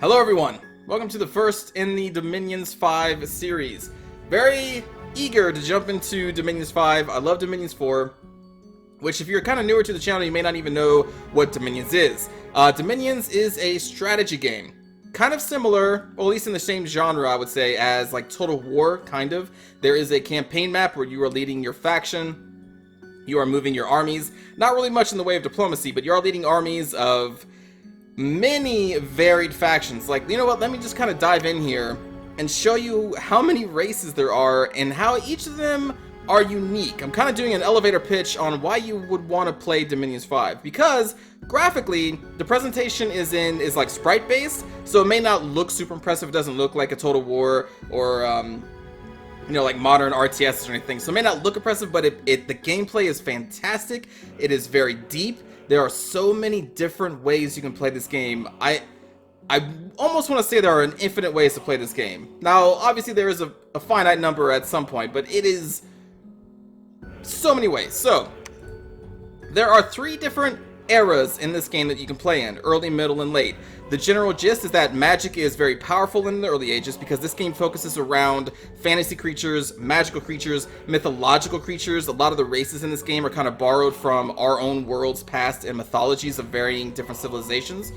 Hello everyone! Welcome to the first in the Dominions 5 series. Very eager to jump into Dominions 5. I love Dominions 4, which if you're kind of newer to the channel, you may not even know what Dominions is. Dominions is a strategy game. Kind of similar, or at least in the same genre, I would say, as like Total War, kind of. There is a campaign map where you are leading your faction. You are moving your armies. Not really much in the way of diplomacy, but you are leading armies of many varied factions. Like, you know what, let me just kind of dive in here and show you how many races there are and how each of them are unique. I'm kind of doing an elevator pitch on why you would want to play Dominions 5, because graphically the presentation is like sprite based, so it may not look super impressive. It doesn't look like a Total War or you know, like modern RTS or anything, so it may not look impressive, but the gameplay is fantastic. It is very deep. There are so many different ways you can play this game. I almost want to say there are an infinite ways to play this game. Now, obviously there is a finite number at some point, but it is so many ways. So, there are 3 different eras in this game that you can play in: early, middle, and late. The general gist is that magic is very powerful in the early ages because this game focuses around fantasy creatures, magical creatures, mythological creatures. A lot of the races in this game are kind of borrowed from our own world's past and mythologies of varying different civilizations.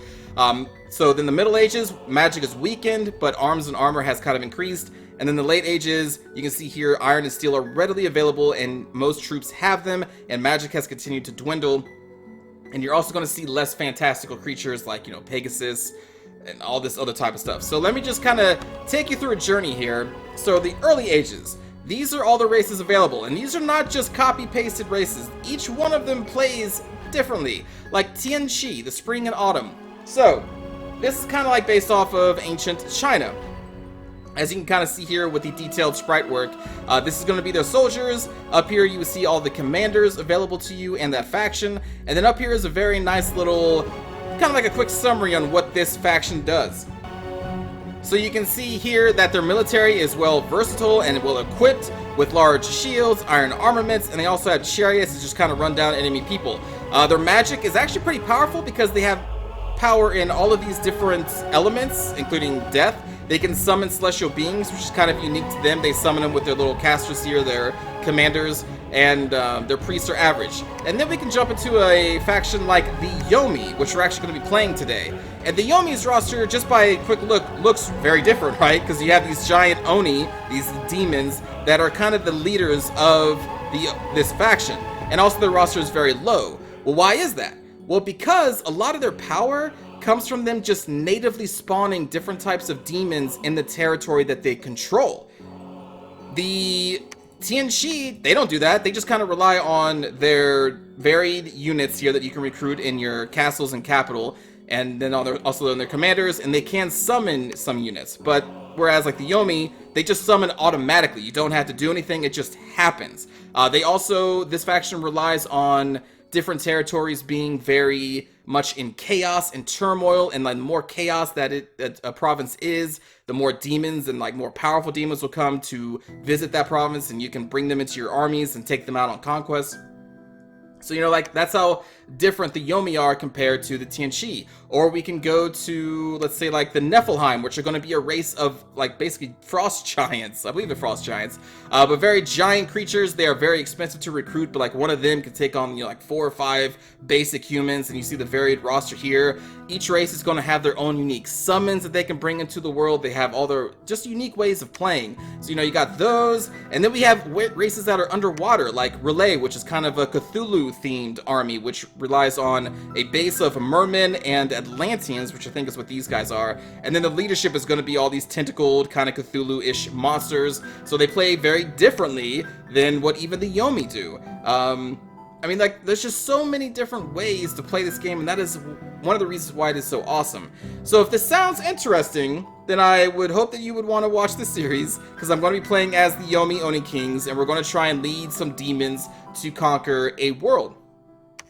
So then the Middle Ages, magic is weakened, but arms and armor has kind of increased. And then the late ages, you can see here, iron and steel are readily available and most troops have them, and magic has continued to dwindle. And you're also going to see less fantastical creatures like, you know, Pegasus and all this other type of stuff. So let me just kind of take you through a journey here. So the early ages, these are all the races available, and these are not just copy-pasted races. Each one of them plays differently, like Tianqi, the spring and autumn. So this is kind of like based off of ancient China. As you can kind of see here with the detailed sprite work, this is going to be their soldiers. Up here you will see all the commanders available to you and that faction. And then up here is a very nice little, kind of like a quick summary on what this faction does. So you can see here that their military is well versatile and well equipped with large shields, iron armaments, and they also have chariots to just kind of run down enemy people. Their magic is actually pretty powerful because they have power in all of these different elements, including death. They can summon celestial beings, which is kind of unique to them. They summon them with their little casters here, their commanders, and their priests are average. And then we can jump into a faction like the Yomi, which we're actually going to be playing today. And the Yomi's roster, just by a quick look, looks very different, right? Because you have these giant Oni, these demons, that are kind of the leaders of this faction. And also their roster is very low. Well, why is that? Well, because a lot of their power comes from them just natively spawning different types of demons in the territory that they control. The Tianqi, they don't do that. They just kind of rely on their varied units here that you can recruit in your castles and capital, and then also on their commanders, and they can summon some units. But whereas like the Yomi, they just summon automatically. You don't have to do anything, it just happens. This faction relies on different territories being very much in chaos and turmoil, and the more chaos that a province is, the more demons and like more powerful demons will come to visit that province, and you can bring them into your armies and take them out on conquest. So, you know, like, that's how different the Yomi are compared to the Tianqi. Or we can go to, let's say, like, the Nephelheim, which are going to be a race of, like, basically frost giants. I believe they're frost giants. But very giant creatures. They are very expensive to recruit, but, like, one of them can take on, you know, like, 4 or 5 basic humans, and you see the varied roster here. Each race is going to have their own unique summons that they can bring into the world. They have all their just unique ways of playing. So, you know, you got those. And then we have races that are underwater, like Relay, which is kind of a Cthulhu-themed army, which relies on a base of mermen and Atlanteans, which I think is what these guys are. And then the leadership is going to be all these tentacled, kind of Cthulhu-ish monsters. So they play very differently than what even the Yomi do. I mean, like, there's just so many different ways to play this game, and that is one of the reasons why it is so awesome. So if this sounds interesting, then I would hope that you would want to watch the series, because I'm going to be playing as the Yomi Oni Kings, and we're going to try and lead some demons to conquer a world.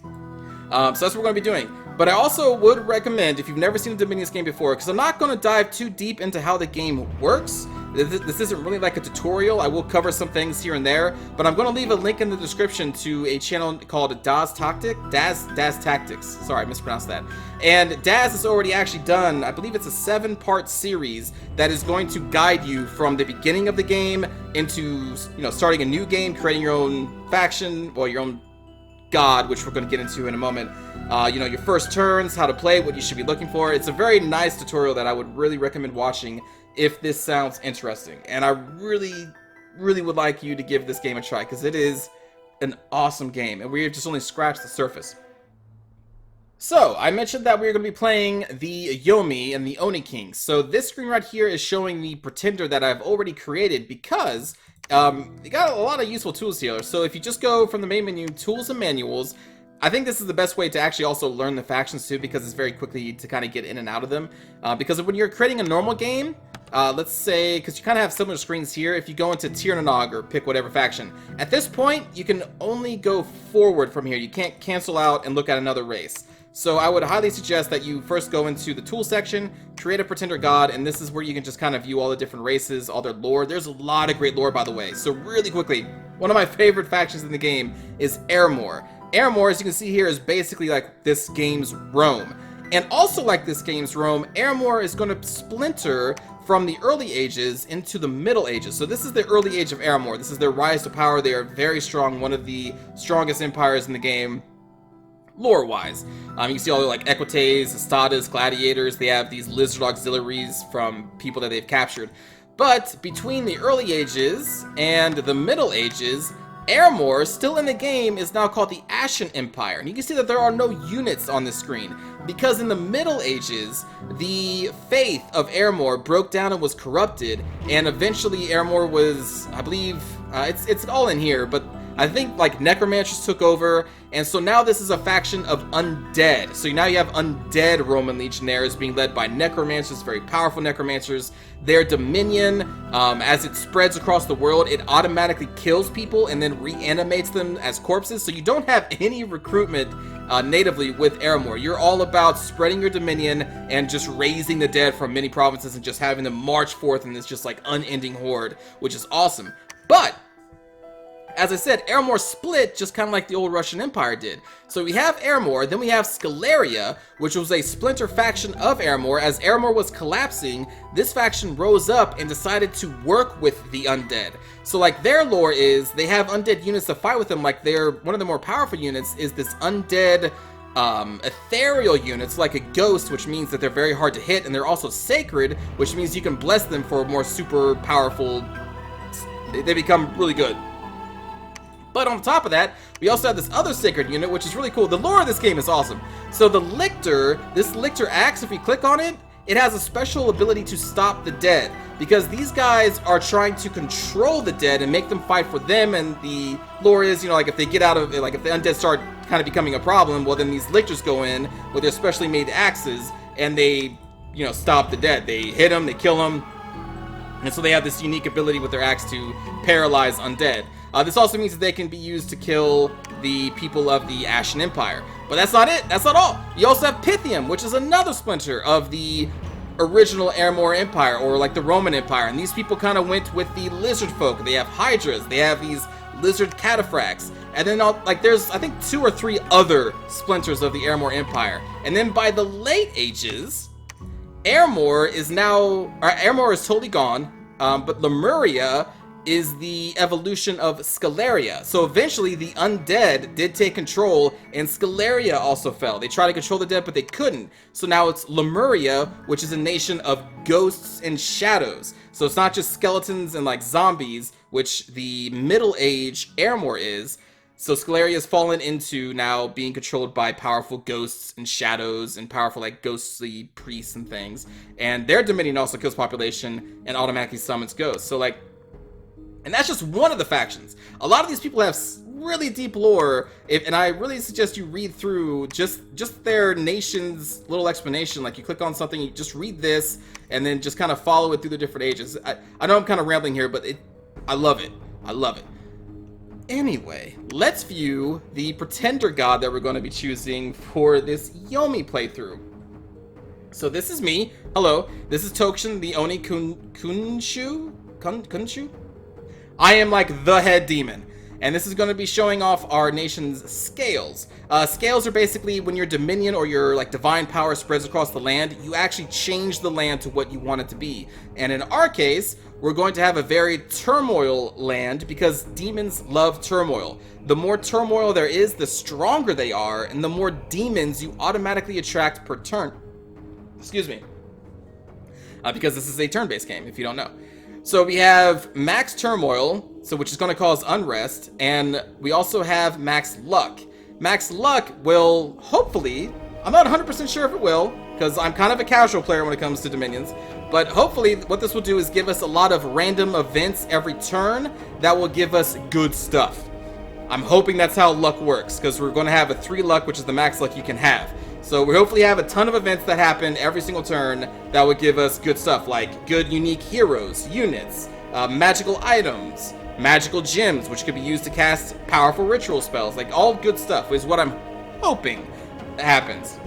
So that's what we're going to be doing. But I also would recommend, if you've never seen a Dominions game before, because I'm not going to dive too deep into how the game works, This isn't really like a tutorial. I will cover some things here and there, but I'm going to leave a link in the description to a channel called DasTactic. Sorry, I mispronounced that. And Daz has already actually done, I believe it's a 7-part series that is going to guide you from the beginning of the game into, starting a new game, creating your own faction, or your own god, which we're going to get into in a moment. Your first turns, how to play, what you should be looking for. It's a very nice tutorial that I would really recommend watching if this sounds interesting. And I really, really would like you to give this game a try, because it is an awesome game, and we've just only scratched the surface. So, I mentioned that we're going to be playing the Yomi and the Oni Kings. So this screen right here is showing the pretender that I've already created, because you got a lot of useful tools here. So if you just go from the main menu, Tools and Manuals, I think this is the best way to actually also learn the factions too, because it's very quickly to kind of get in and out of them. Because when you're creating a normal game, let's say, because you kind of have similar screens here, if you go into Tirnanog or pick whatever faction, at this point, you can only go forward from here. You can't cancel out and look at another race. So I would highly suggest that you first go into the tool section, create a pretender god, and this is where you can just kind of view all the different races, all their lore. There's a lot of great lore, by the way. So really quickly, one of my favorite factions in the game is Airmore. Airmore, as you can see here, is basically like this game's Rome. And also like this game's Rome, Airmore is going to splinter from the early ages into the middle ages. So this is the early age of Airmore. This is their rise to power. They are very strong, one of the strongest empires in the game, lore-wise. You can see all the like Equites, Estadas, Gladiators. They have these lizard auxiliaries from people that they've captured. But between the early ages and the middle ages, Airmore, still in the game, is now called the Ashen Empire. And you can see that there are no units on the screen, because in the Middle Ages, the faith of Airmore broke down and was corrupted, and eventually Airmore was, I believe, it's all in here, but I think like necromancers took over, and so now this is a faction of undead. So now you have undead Roman legionnaires being led by necromancers, very powerful necromancers. Their dominion, as it spreads across the world, it automatically kills people and then reanimates them as corpses. So you don't have any recruitment natively with Airmore. You're all about spreading your dominion and just raising the dead from many provinces and just having them march forth in this just like unending horde, which is awesome. But as I said, Airmore split just kind of like the old Russian Empire did. So we have Airmore, then we have Scaleria, which was a splinter faction of Airmore. As Airmore was collapsing, this faction rose up and decided to work with the undead. So like their lore is, they have undead units to fight with them. Like one of the more powerful units is this undead ethereal units, like a ghost, which means that they're very hard to hit, and they're also sacred, which means you can bless them for more super powerful, they become really good. But on top of that, we also have this other sacred unit, which is really cool. The lore of this game is awesome. So the Lictor, this Lictor axe, if we click on it, it has a special ability to stop the dead. Because these guys are trying to control the dead and make them fight for them. And the lore is, like if they get out of it, like if the undead start kind of becoming a problem, well then these Lictors go in with their specially made axes and they, stop the dead. They hit them, they kill them. And so they have this unique ability with their axe to paralyze undead. This also means that they can be used to kill the people of the Ashen Empire. But that's not it. That's not all. You also have Pythium, which is another splinter of the original Airmore Empire, or like the Roman Empire. And these people kind of went with the lizard folk. They have hydras. They have these lizard cataphracts. And then there's, I think, 2 or 3 other splinters of the Airmore Empire. And then by the late ages, Airmore is totally gone. But Lemuria is the evolution of Scaleria. So eventually the undead did take control, and Scaleria also fell. They tried to control the dead, but they couldn't. So now it's Lemuria, which is a nation of ghosts and shadows. So it's not just skeletons and like zombies, which the Middle Age Airmore is. So Scaleria has fallen into now being controlled by powerful ghosts and shadows and powerful like ghostly priests and things. And their dominion also kills population and automatically summons ghosts. So like, and that's just one of the factions. A lot of these people have really deep lore, and I really suggest you read through just their nation's little explanation. Like you click on something, you just read this, and then just kind of follow it through the different ages. I know I'm kind of rambling here, but I love it. I love it. Anyway, let's view the pretender god that we're going to be choosing for this Yomi playthrough. So this is me. Hello. This is Tokshen, the Oni Kunshu. Kunshu? I am like the head demon. And this is going to be showing off our nation's scales. Scales are basically when your dominion or your like divine power spreads across the land, you actually change the land to what you want it to be. And in our case, we're going to have a very turmoil land because demons love turmoil. The more turmoil there is, the stronger they are, and the more demons you automatically attract per turn. Excuse me. Because this is a turn-based game, if you don't know. So we have max turmoil, which is going to cause unrest, and we also have max luck. Max luck will hopefully, I'm not 100% sure if it will, because I'm kind of a casual player when it comes to dominions, but hopefully what this will do is give us a lot of random events every turn that will give us good stuff. I'm hoping that's how luck works, because we're going to have a 3 luck, which is the max luck you can have. So we hopefully have a ton of events that happen every single turn that would give us good stuff, like good unique heroes, units, magical items, magical gems, which could be used to cast powerful ritual spells. Like, all good stuff is what I'm hoping happens.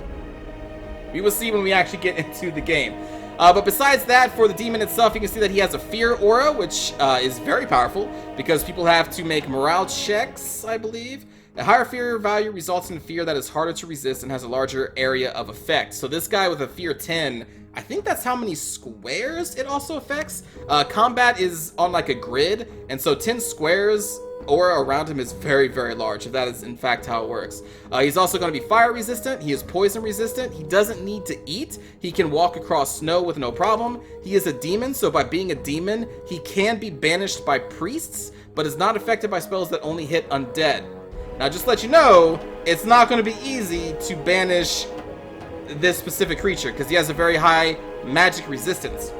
We will see when we actually get into the game. But besides that, for the demon itself, you can see that he has a fear aura, which is very powerful because people have to make morale checks, I believe. A higher fear value results in fear that is harder to resist and has a larger area of effect. So this guy with a fear 10, I think that's how many squares it also affects. Combat is on like a grid, and so 10 squares aura around him is very, very large, if that is in fact how it works. He's also going to be fire resistant. He is poison resistant. He doesn't need to eat. He can walk across snow with no problem. He is a demon, so by being a demon, he can be banished by priests, but is not affected by spells that only hit undead. Now, just to let you know, it's not going to be easy to banish this specific creature because he has a very high magic resistance.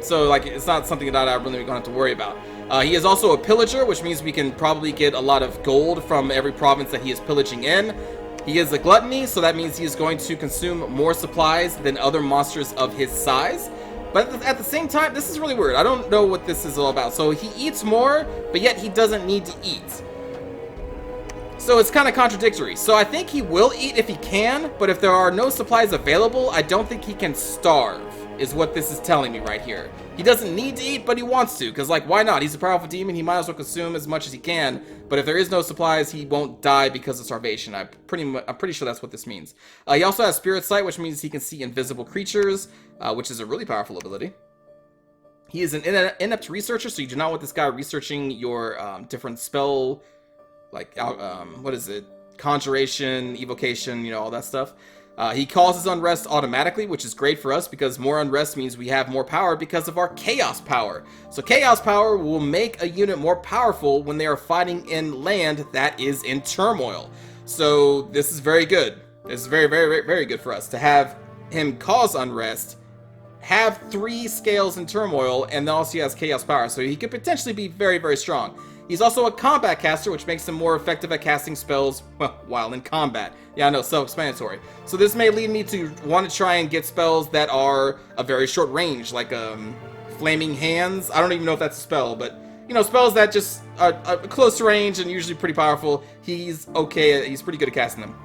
So, like, it's not something that I really going to have to worry about. He is also a pillager, which means we can probably get a lot of gold from every province that he is pillaging in. He is a gluttony, so that means he is going to consume more supplies than other monsters of his size. But at the same time, this is really weird. I don't know what this is all about. So he eats more, but yet he doesn't need to eat. So it's kind of contradictory. So I think he will eat if he can, but if there are no supplies available, I don't think he can starve, is what this is telling me right here. He doesn't need to eat, but he wants to, because, like, why not? He's a powerful demon. He might as well consume as much as he can, but if there is no supplies, he won't die because of starvation. I'm pretty sure that's what this means. He also has Spirit Sight, which means he can see invisible creatures, which is a really powerful ability. He is an inept researcher, so you do not want this guy researching your different spell, like, what is it? Conjuration, evocation, you know, all that stuff. He causes unrest automatically, which is great for us because more unrest means we have more power because of our chaos power. So chaos power will make a unit more powerful when they are fighting in land that is in turmoil. So this is very good. This is very, very, very, very good for us to have him cause unrest, have 3 scales in turmoil, and then also he has chaos power. So he could potentially be very, very strong. He's also a combat caster, which makes him more effective at casting spells, well, while in combat. Yeah, I know, self-explanatory. So this may lead me to want to try and get spells that are a very short range, like Flaming Hands. I don't even know if that's a spell, but, you know, spells that just are close range and usually pretty powerful. He's okay, he's pretty good at casting them.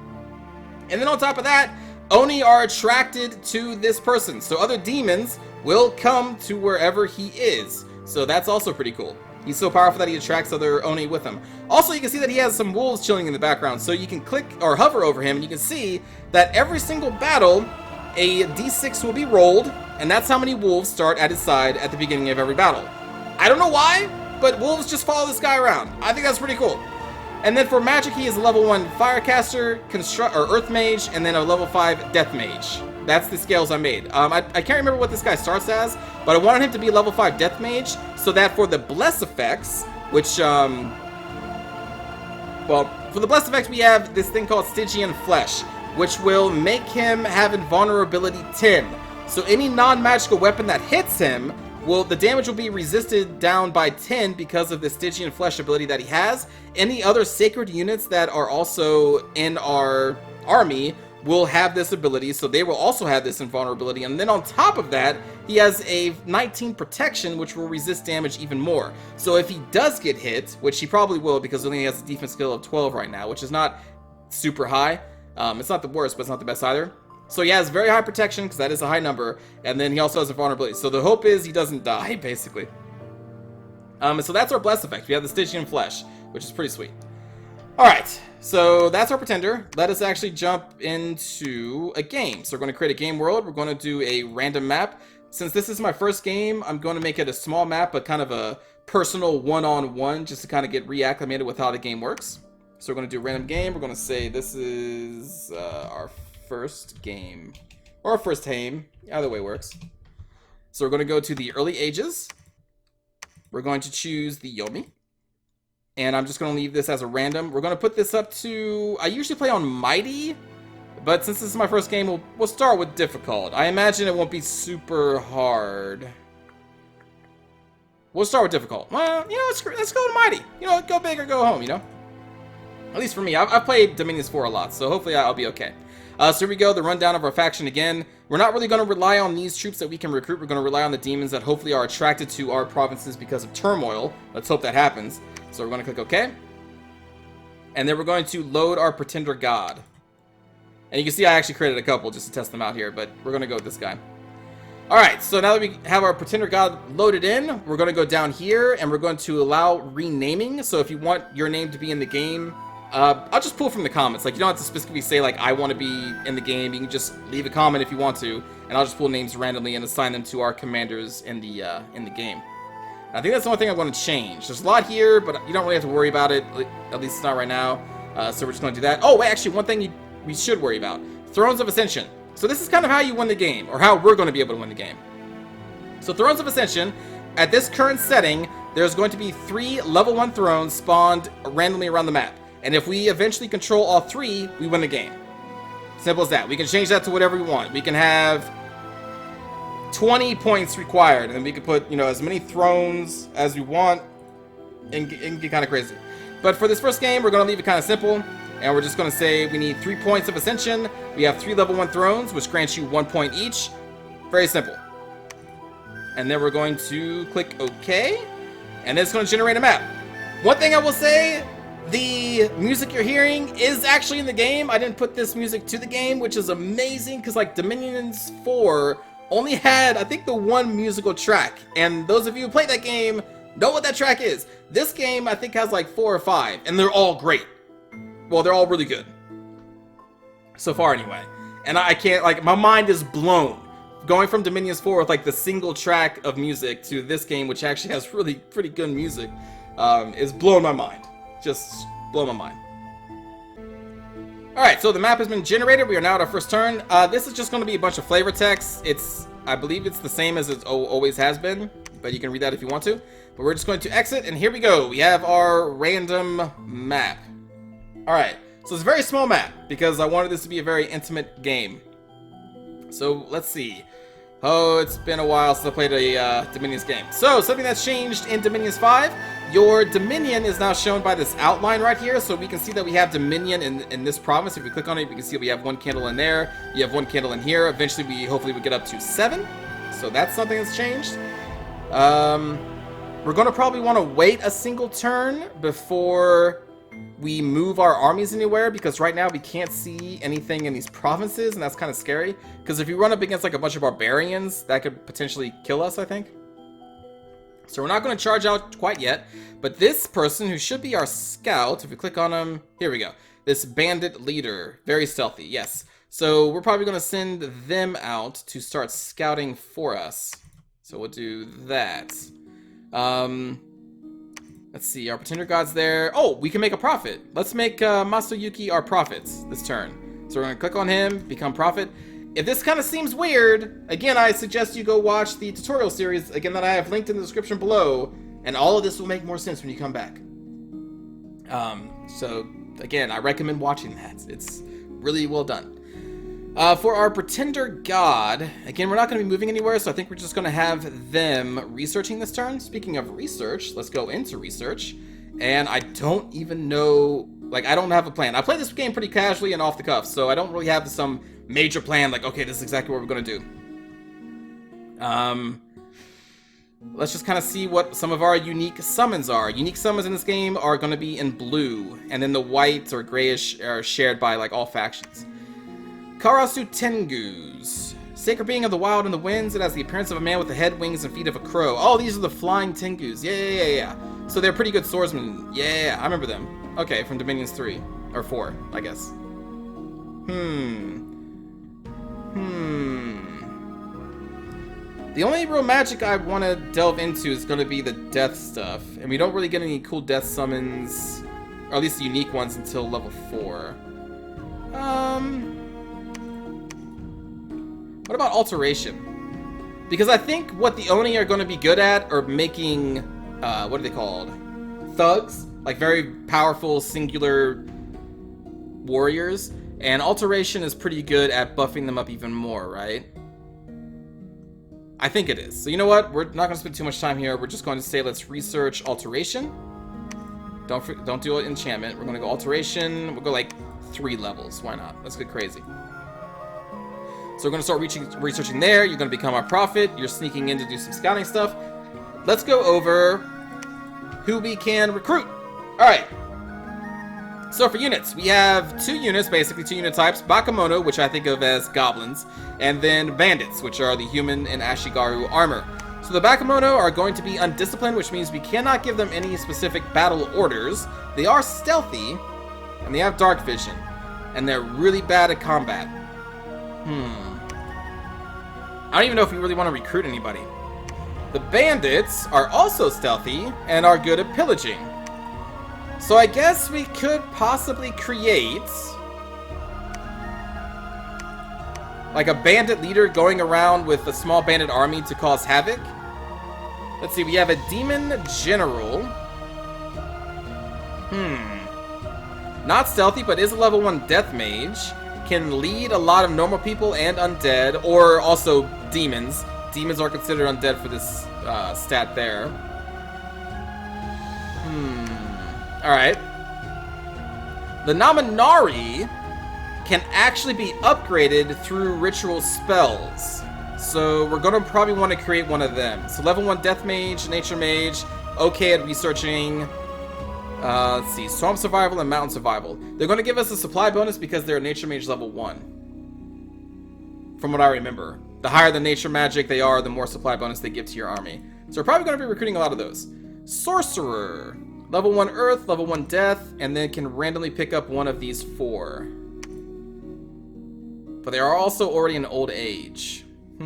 And then on top of that, Oni are attracted to this person, so other demons will come to wherever he is. So that's also pretty cool. He's so powerful that he attracts other Oni with him. Also, you can see that he has some wolves chilling in the background, so you can click or hover over him, and you can see that every single battle, a d6 will be rolled, and that's how many wolves start at his side at the beginning of every battle. I don't know why, but wolves just follow this guy around. I think that's pretty cool. And then for magic, he is a level 1 Firecaster, Earth Mage, and then a level 5 Death Mage. That's the scales I made. I can't remember what this guy starts as, but I wanted him to be level 5 Death Mage, so that for the Bless effects, which, well, for the Bless effects, we have this thing called Stygian Flesh, which will make him have invulnerability 10. So any non-magical weapon that hits him, the damage will be resisted down by 10 because of the Stygian Flesh ability that he has. Any other sacred units that are also in our army will have this ability, so they will also have this invulnerability. And then on top of that, he has a 19 protection, which will resist damage even more. So if he does get hit, which he probably will because he only has a defense skill of 12 right now, which is not super high. It's not the worst, but it's not the best either. So he has very high protection, because that is a high number, and then he also has a vulnerability. So the hope is he doesn't die, basically. So that's our bless effect. We have the Stygian Flesh, which is pretty sweet. Alright, so that's our Pretender. Let us actually jump into a game. So we're going to create a game world. We're going to do a random map. Since this is my first game, I'm going to make it a small map, but kind of a personal one-on-one, just to kind of get reacclimated with how the game works. So we're going to do a random game. We're going to say this is our first game, or our first game. Either way works. So we're going to go to the early ages. We're going to choose the Yomi. And I'm just going to leave this as a random. We're going to put this up to... I usually play on Mighty, but since this is my first game, we'll start with difficult. I imagine it won't be super hard. We'll start with difficult. Well, you know, let's go to Mighty. You know, go big or go home, you know? At least for me. I've played Dominions 4 a lot, so hopefully I'll be okay. So here we go, the rundown of our faction again. We're not really going to rely on these troops that we can recruit. We're going to rely on the demons that hopefully are attracted to our provinces because of turmoil. Let's hope that happens. So we're going to click OK. And then we're going to load our Pretender God. And you can see I actually created a couple just to test them out here, but we're going to go with this guy. Alright, so now that we have our Pretender God loaded in, we're going to go down here and we're going to allow renaming. So if you want your name to be in the game, I'll just pull from the comments. Like, you don't have to specifically say, like, I want to be in the game. You can just leave a comment if you want to, and I'll just pull names randomly and assign them to our commanders in the game. And I think that's the only thing I'm going to change. There's a lot here, but you don't really have to worry about it. At least it's not right now. So we're just going to do that. Oh, wait, actually, one thing we should worry about. Thrones of Ascension. So this is kind of how you win the game, or how we're going to be able to win the game. So Thrones of Ascension, at this current setting, there's going to be 3 level 1 thrones spawned randomly around the map. And if we eventually control all 3, we win the game. Simple as that. We can change that to whatever we want. We can have 20 points required, and then we can put, you know, as many thrones as we want, and get kind of crazy. But for this first game, we're going to leave it kind of simple, and we're just going to say we need 3 points of Ascension. We have 3 level 1 thrones, which grants you 1 point each. Very simple. And then we're going to click OK, and then it's going to generate a map. One thing I will say, the music you're hearing is actually in the game. I didn't put this music to the game, which is amazing, because like Dominions 4 only had, I think, the 1 musical track. And those of you who played that game know what that track is. This game, I think, has like 4 or 5, and they're all great. Well, they're all really good. So far, anyway. And I can't, like, my mind is blown. Going from Dominions 4 with like the single track of music to this game, which actually has really pretty good music, is blowing my mind. Just blow my mind. Alright, so the map has been generated. We are now at our first turn. This is just going to be a bunch of flavor text. I believe it's the same as it always has been, but you can read that if you want to. But we're just going to exit, and here we go. We have our random map. Alright, so it's a very small map, because I wanted this to be a very intimate game. So, let's see. Oh, it's been a while since I played a Dominions game. So, something that's changed in Dominions 5, your Dominion is now shown by this outline right here, so we can see that we have Dominion in this province. If we click on it, we can see we have 1 candle in there, you have 1 candle in here. Eventually, hopefully we get up to 7, so that's something that's changed. We're going to probably want to wait a single turn before we move our armies anywhere, because right now we can't see anything in these provinces, and that's kind of scary, because if you run up against like a bunch of barbarians, that could potentially kill us, I think. So we're not going to charge out quite yet, but this person, who should be our scout, if we click on him, here we go, this bandit leader, very stealthy, yes. So we're probably going to send them out to start scouting for us. So we'll do that. Let's see, our Pretender God's there. Oh, we can make a prophet. Let's make Masayuki our prophet this turn. So we're going to click on him, become prophet. If this kind of seems weird, again, I suggest you go watch the tutorial series, again, that I have linked in the description below, and all of this will make more sense when you come back. So, again, I recommend watching that. It's really well done. For our Pretender God, again, we're not going to be moving anywhere, so I think we're just going to have them researching this turn. Speaking of research, let's go into research. And I don't even know, like, I don't have a plan. I play this game pretty casually and off the cuff, so I don't really have some major plan, like, okay, this is exactly what we're going to do. Let's just kind of see what some of our unique summons are. Unique summons in this game are going to be in blue, and then the white or grayish are shared by, like, all factions. Karasu Tengus. Sacred being of the wild and the winds. It has the appearance of a man with the head, wings, and feet of a crow. Oh, these are the flying Tengus. Yeah. So they're pretty good swordsmen. Yeah, I remember them. Okay, from Dominions 3. Or 4, I guess. The only real magic I want to delve into is going to be the death stuff. And we don't really get any cool death summons, or at least the unique ones, until level 4. What about alteration? Because I think what the Oni are going to be good at are making, what are they called? Thugs? Like very powerful, singular warriors. And alteration is pretty good at buffing them up even more, right? I think it is. So you know what? We're not going to spend too much time here. We're just going to say let's research alteration. Don't do enchantment. We're going to go alteration. We'll go like 3 levels. Why not? Let's get crazy. So we're going to start researching there. You're going to become our prophet. You're sneaking in to do some scouting stuff. Let's go over who we can recruit. All right. So for units, we have 2 units, basically 2 unit types. Bakemono, which I think of as goblins, and then bandits, which are the human and Ashigaru armor. So the Bakemono are going to be undisciplined, which means we cannot give them any specific battle orders. They are stealthy, and they have dark vision, and they're really bad at combat. I don't even know if we really want to recruit anybody. The bandits are also stealthy and are good at pillaging. So I guess we could possibly create like a bandit leader going around with a small bandit army to cause havoc. Let's see, we have a demon general. Not stealthy, but is a level 1 death mage. Can lead a lot of normal people and undead, or also demons. Demons are considered undead for this stat there. Alright. The Naminari can actually be upgraded through ritual spells. So we're going to probably want to create one of them. So level 1 death mage, nature mage, okay at researching. Let's see, swamp survival and mountain survival. They're going to give us a supply bonus because they're nature mage level 1. From what I remember. The higher the nature magic they are, the more supply bonus they give to your army. So we're probably going to be recruiting a lot of those. Sorcerer. Level 1 earth, level 1 death, and then can randomly pick up one of these 4. But they are also already in old age. I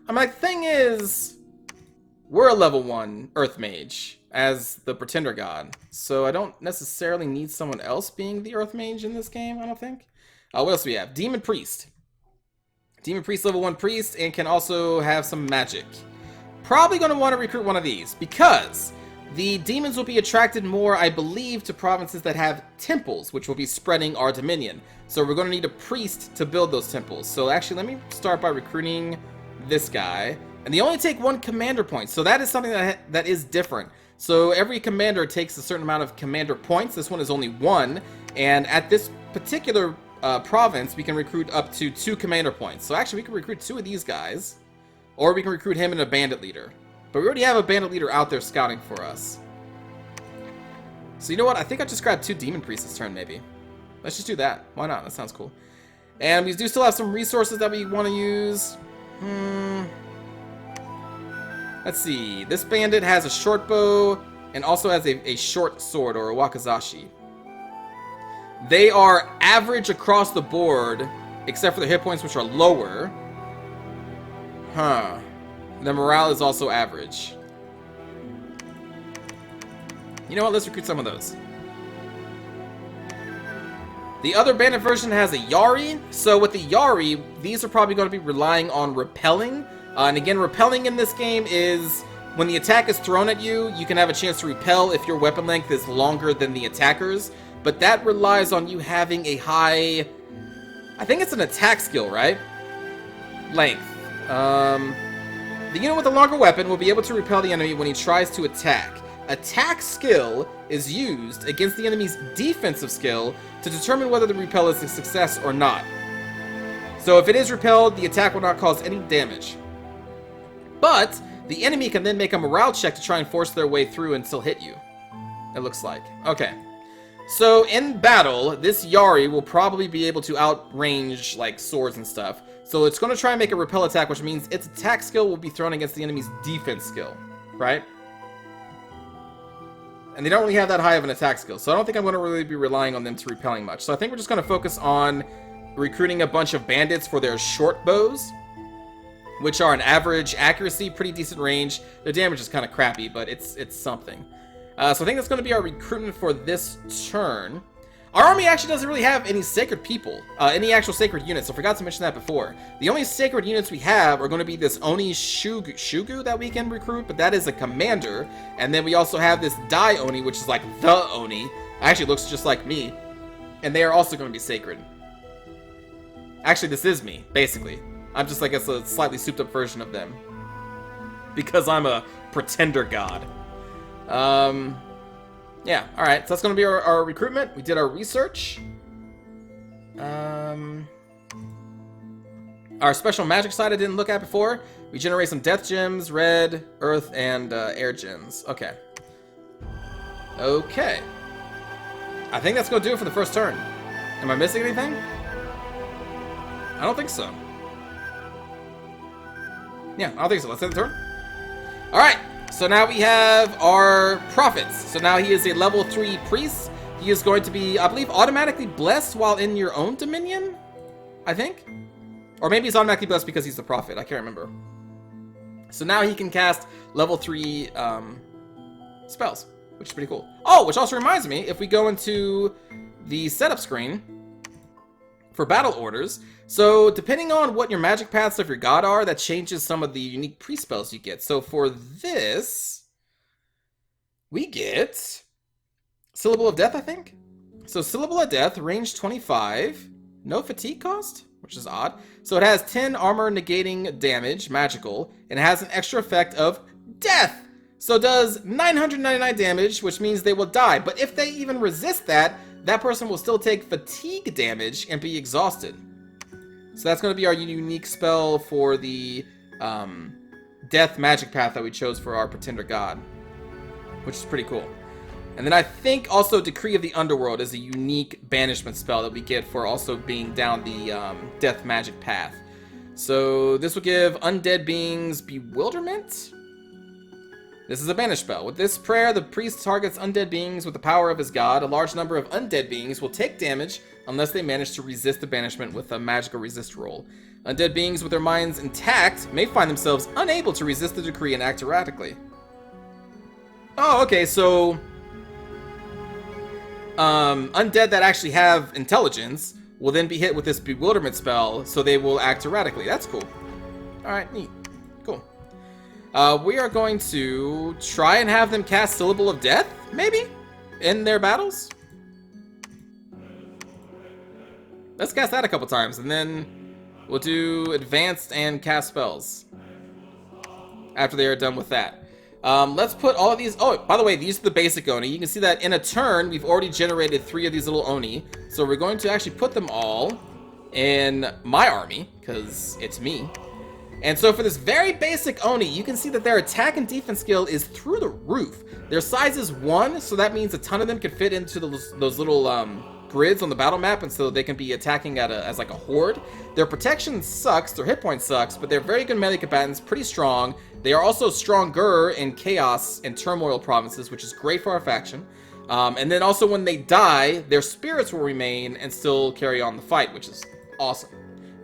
mean, the thing is, we're a level 1 earth mage as the pretender god. So I don't necessarily need someone else being the earth mage in this game, I don't think. What else do we have? Demon priest. Demon priest, level 1 priest, and can also have some magic. Probably going to want to recruit one of these, because the demons will be attracted more, I believe, to provinces that have temples, which will be spreading our dominion. So we're going to need a priest to build those temples. So actually, let me start by recruiting this guy. And they only take 1 commander point, so that is something that is different. So every commander takes a certain amount of commander points. This one is only 1, and at this particular province, we can recruit up to 2 commander points. So actually, we can recruit 2 of these guys, or we can recruit him and a bandit leader. But we already have a bandit leader out there scouting for us. So you know what? I think I just grabbed 2 demon priests this turn, maybe. Let's just do that. Why not? That sounds cool. And we do still have some resources that we want to use. Let's see. This bandit has a short bow and also has a short sword, or a wakizashi. They are average across the board, except for the hit points, which are lower. The morale is also average. You know what? Let's recruit some of those. The other bandit version has a Yari. So with the Yari, these are probably going to be relying on repelling. And again, repelling in this game is when the attack is thrown at you, you can have a chance to repel if your weapon length is longer than the attacker's. But that relies on you having a high, I think it's an attack skill, right? Length. The unit with the longer weapon will be able to repel the enemy when he tries to attack. Attack skill is used against the enemy's defensive skill to determine whether the repel is a success or not. So if it is repelled, the attack will not cause any damage. But the enemy can then make a morale check to try and force their way through and still hit you. it looks like. Okay. So in battle, this Yari will probably be able to outrange like swords and stuff. So it's going to try and make a repel attack, which means its attack skill will be thrown against the enemy's defense skill, right? And they don't really have that high of an attack skill, so I don't think I'm going to really be relying on them to repelling much. So I think we're just going to focus on recruiting a bunch of bandits for their short bows, which are an average accuracy, pretty decent range. Their damage is kind of crappy, but it's something. So I think that's going to be our recruitment for this turn. Our army actually doesn't really have any sacred people, any actual sacred units, so I forgot to mention that before. The only sacred units we have are going to be this Oni Shugu that we can recruit, but that is a commander. And then we also have this Dai Oni, which is like the Oni. Actually looks just like me. And they are also going to be sacred. Actually, this is me, basically. I'm just like a slightly souped up version of them. Because I'm a pretender god. Yeah, alright, so that's going to be our recruitment. We did our research. Our special magic side I didn't look at before. We generate some death gems, red, earth, and air gems. Okay. Okay. I think that's going to do it for the first turn. Am I missing anything? I don't think so. Yeah, I don't think so. Let's end the turn. Alright. So now we have our prophets. So now he is a level 3 priest. He is going to be, I believe, automatically blessed while in your own dominion, I think. Or maybe he's automatically blessed because he's the prophet. I can't remember. So now he can cast level 3 spells, which is pretty cool. Oh, which also reminds me, if we go into the setup screen for battle orders, so depending on what your magic paths of your god are, that changes some of the unique pre-spells you get. So for this, we get Syllable of Death, I think. So Syllable of Death, range 25, no fatigue cost, which is odd. So it has 10 armor negating damage, magical, and it has an extra effect of death. So it does 999 damage, which means they will die. But if they even resist that, that person will still take fatigue damage and be exhausted. So that's going to be our unique spell for the death magic path that we chose for our pretender god, which is pretty cool. And then I think also Decree of the Underworld is a unique banishment spell that we get for also being down the death magic path. So this will give undead beings bewilderment. This is a banish spell. With this prayer, the priest targets undead beings with the power of his god. A large number of undead beings will take damage unless they manage to resist the banishment with a magical resist roll. Undead beings with their minds intact may find themselves unable to resist the decree and act erratically. Oh, okay, so undead that actually have intelligence will then be hit with this bewilderment spell, so they will act erratically. That's cool. Alright, neat. Cool. We are going to try and have them cast Syllable of Death, maybe, in their battles. Let's cast that a couple times, and then we'll do Advanced and cast spells after they are done with that. Let's put all of these... Oh, by the way, these are the basic Oni. You can see that in a turn, we've already generated 3 of these little Oni. So we're going to actually put them all in my army, because it's me. And so for this very basic Oni, you can see that their attack and defense skill is through the roof. Their size is 1, so that means a ton of them can fit into those little grids on the battle map, and so they can be attacking as like a horde. Their protection sucks, their hit point sucks, but they're very good melee combatants, pretty strong. They are also stronger in Chaos and Turmoil provinces, which is great for our faction. And then also when they die, their spirits will remain and still carry on the fight, which is awesome.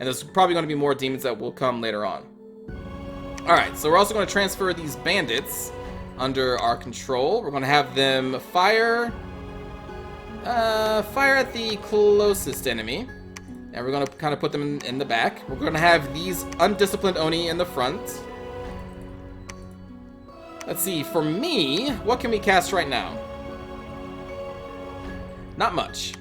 And there's probably going to be more demons that will come later on. Alright, so we're also going to transfer these bandits under our control. We're going to have them fire at the closest enemy. And we're going to kind of put them in the back. We're going to have these undisciplined Oni in the front. Let's see, for me, what can we cast right now? Not much.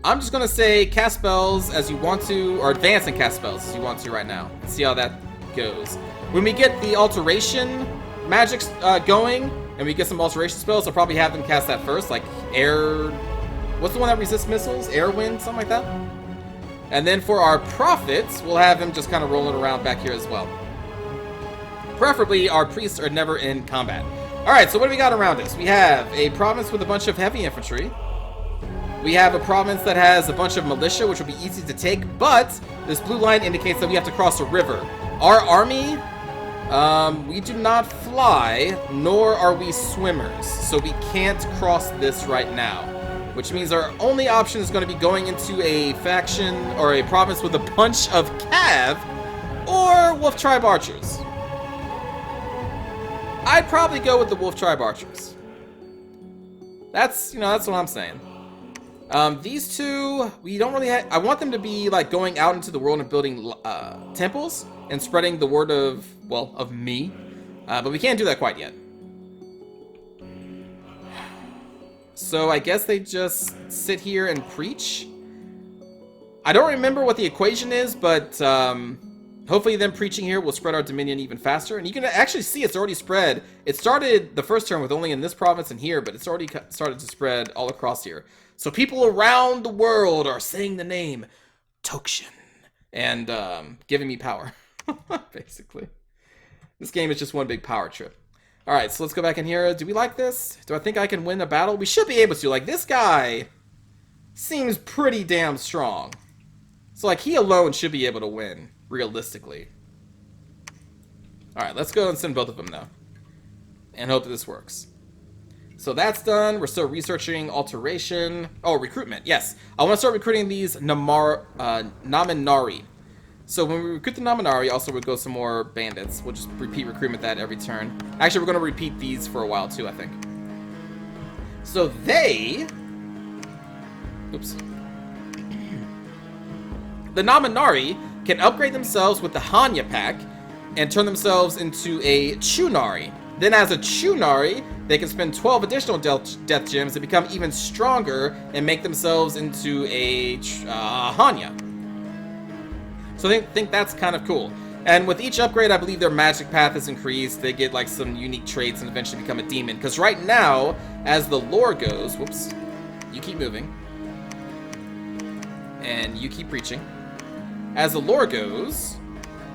I'm just going to say cast spells as you want to, or advance and cast spells as you want to right now. Let's see how that goes. When we get the alteration magic going, and we get some alteration spells, I'll probably have them cast that first, like air... What's the one that resists missiles? Air wind, something like that? And then for our prophets, we'll have him just kind of rolling around back here as well. Preferably, our priests are never in combat. Alright, so what do we got around us? We have a province with a bunch of heavy infantry. We have a province that has a bunch of militia, which will be easy to take, but this blue line indicates that we have to cross a river. Our army, we do not fly, nor are we swimmers, so we can't cross this right now. Which means our only option is going to be going into a faction or a province with a bunch of cav or wolf tribe archers. I'd probably go with the wolf tribe archers. That's what I'm saying. These two, we don't really I want them to be like going out into the world and building temples and spreading the word of, well, of me. But we can't do that quite yet. So I guess they just sit here and preach. I don't remember what the equation is, but hopefully them preaching here will spread our dominion even faster. And you can actually see it's already spread. It started the first term with only in this province and here, but it's already started to spread all across here. So people around the world are saying the name Tokshen and giving me power, basically. This game is just one big power trip. Alright, so let's go back in here. Do we like this? Do I think I can win a battle? We should be able to. Like, this guy seems pretty damn strong. So, like, he alone should be able to win, realistically. Alright, let's go and send both of them, though. And hope that this works. So that's done. We're still researching alteration. Oh, recruitment. Yes. I want to start recruiting these Naminari. So when we recruit the Naminari, also we'll go some more bandits. We'll just repeat recruitment that every turn. Actually, we're going to repeat these for a while too, I think. So they... Oops. The Naminari can upgrade themselves with the Hanya pack and turn themselves into a Chunari. Then as a Chunari, they can spend 12 additional death gems to become even stronger and make themselves into a Hanya. So I think that's kind of cool. And with each upgrade, I believe their magic path is increased. They get like some unique traits and eventually become a demon. Because right now, as the lore goes, whoops, you keep moving. And you keep reaching. As the lore goes,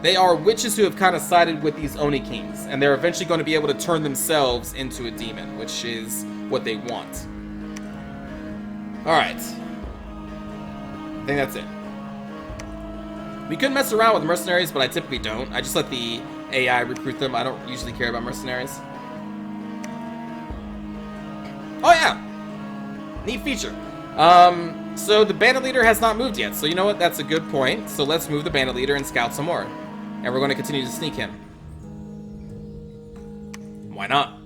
they are witches who have kind of sided with these Oni kings. And they're eventually going to be able to turn themselves into a demon, which is what they want. Alright. I think that's it. We could mess around with mercenaries, but I typically don't. I just let the AI recruit them. I don't usually care about mercenaries. Oh yeah! Neat feature. So the bandit leader has not moved yet. So you know what? That's a good point. So let's move the bandit leader and scout some more. And we're going to continue to sneak him. Why not?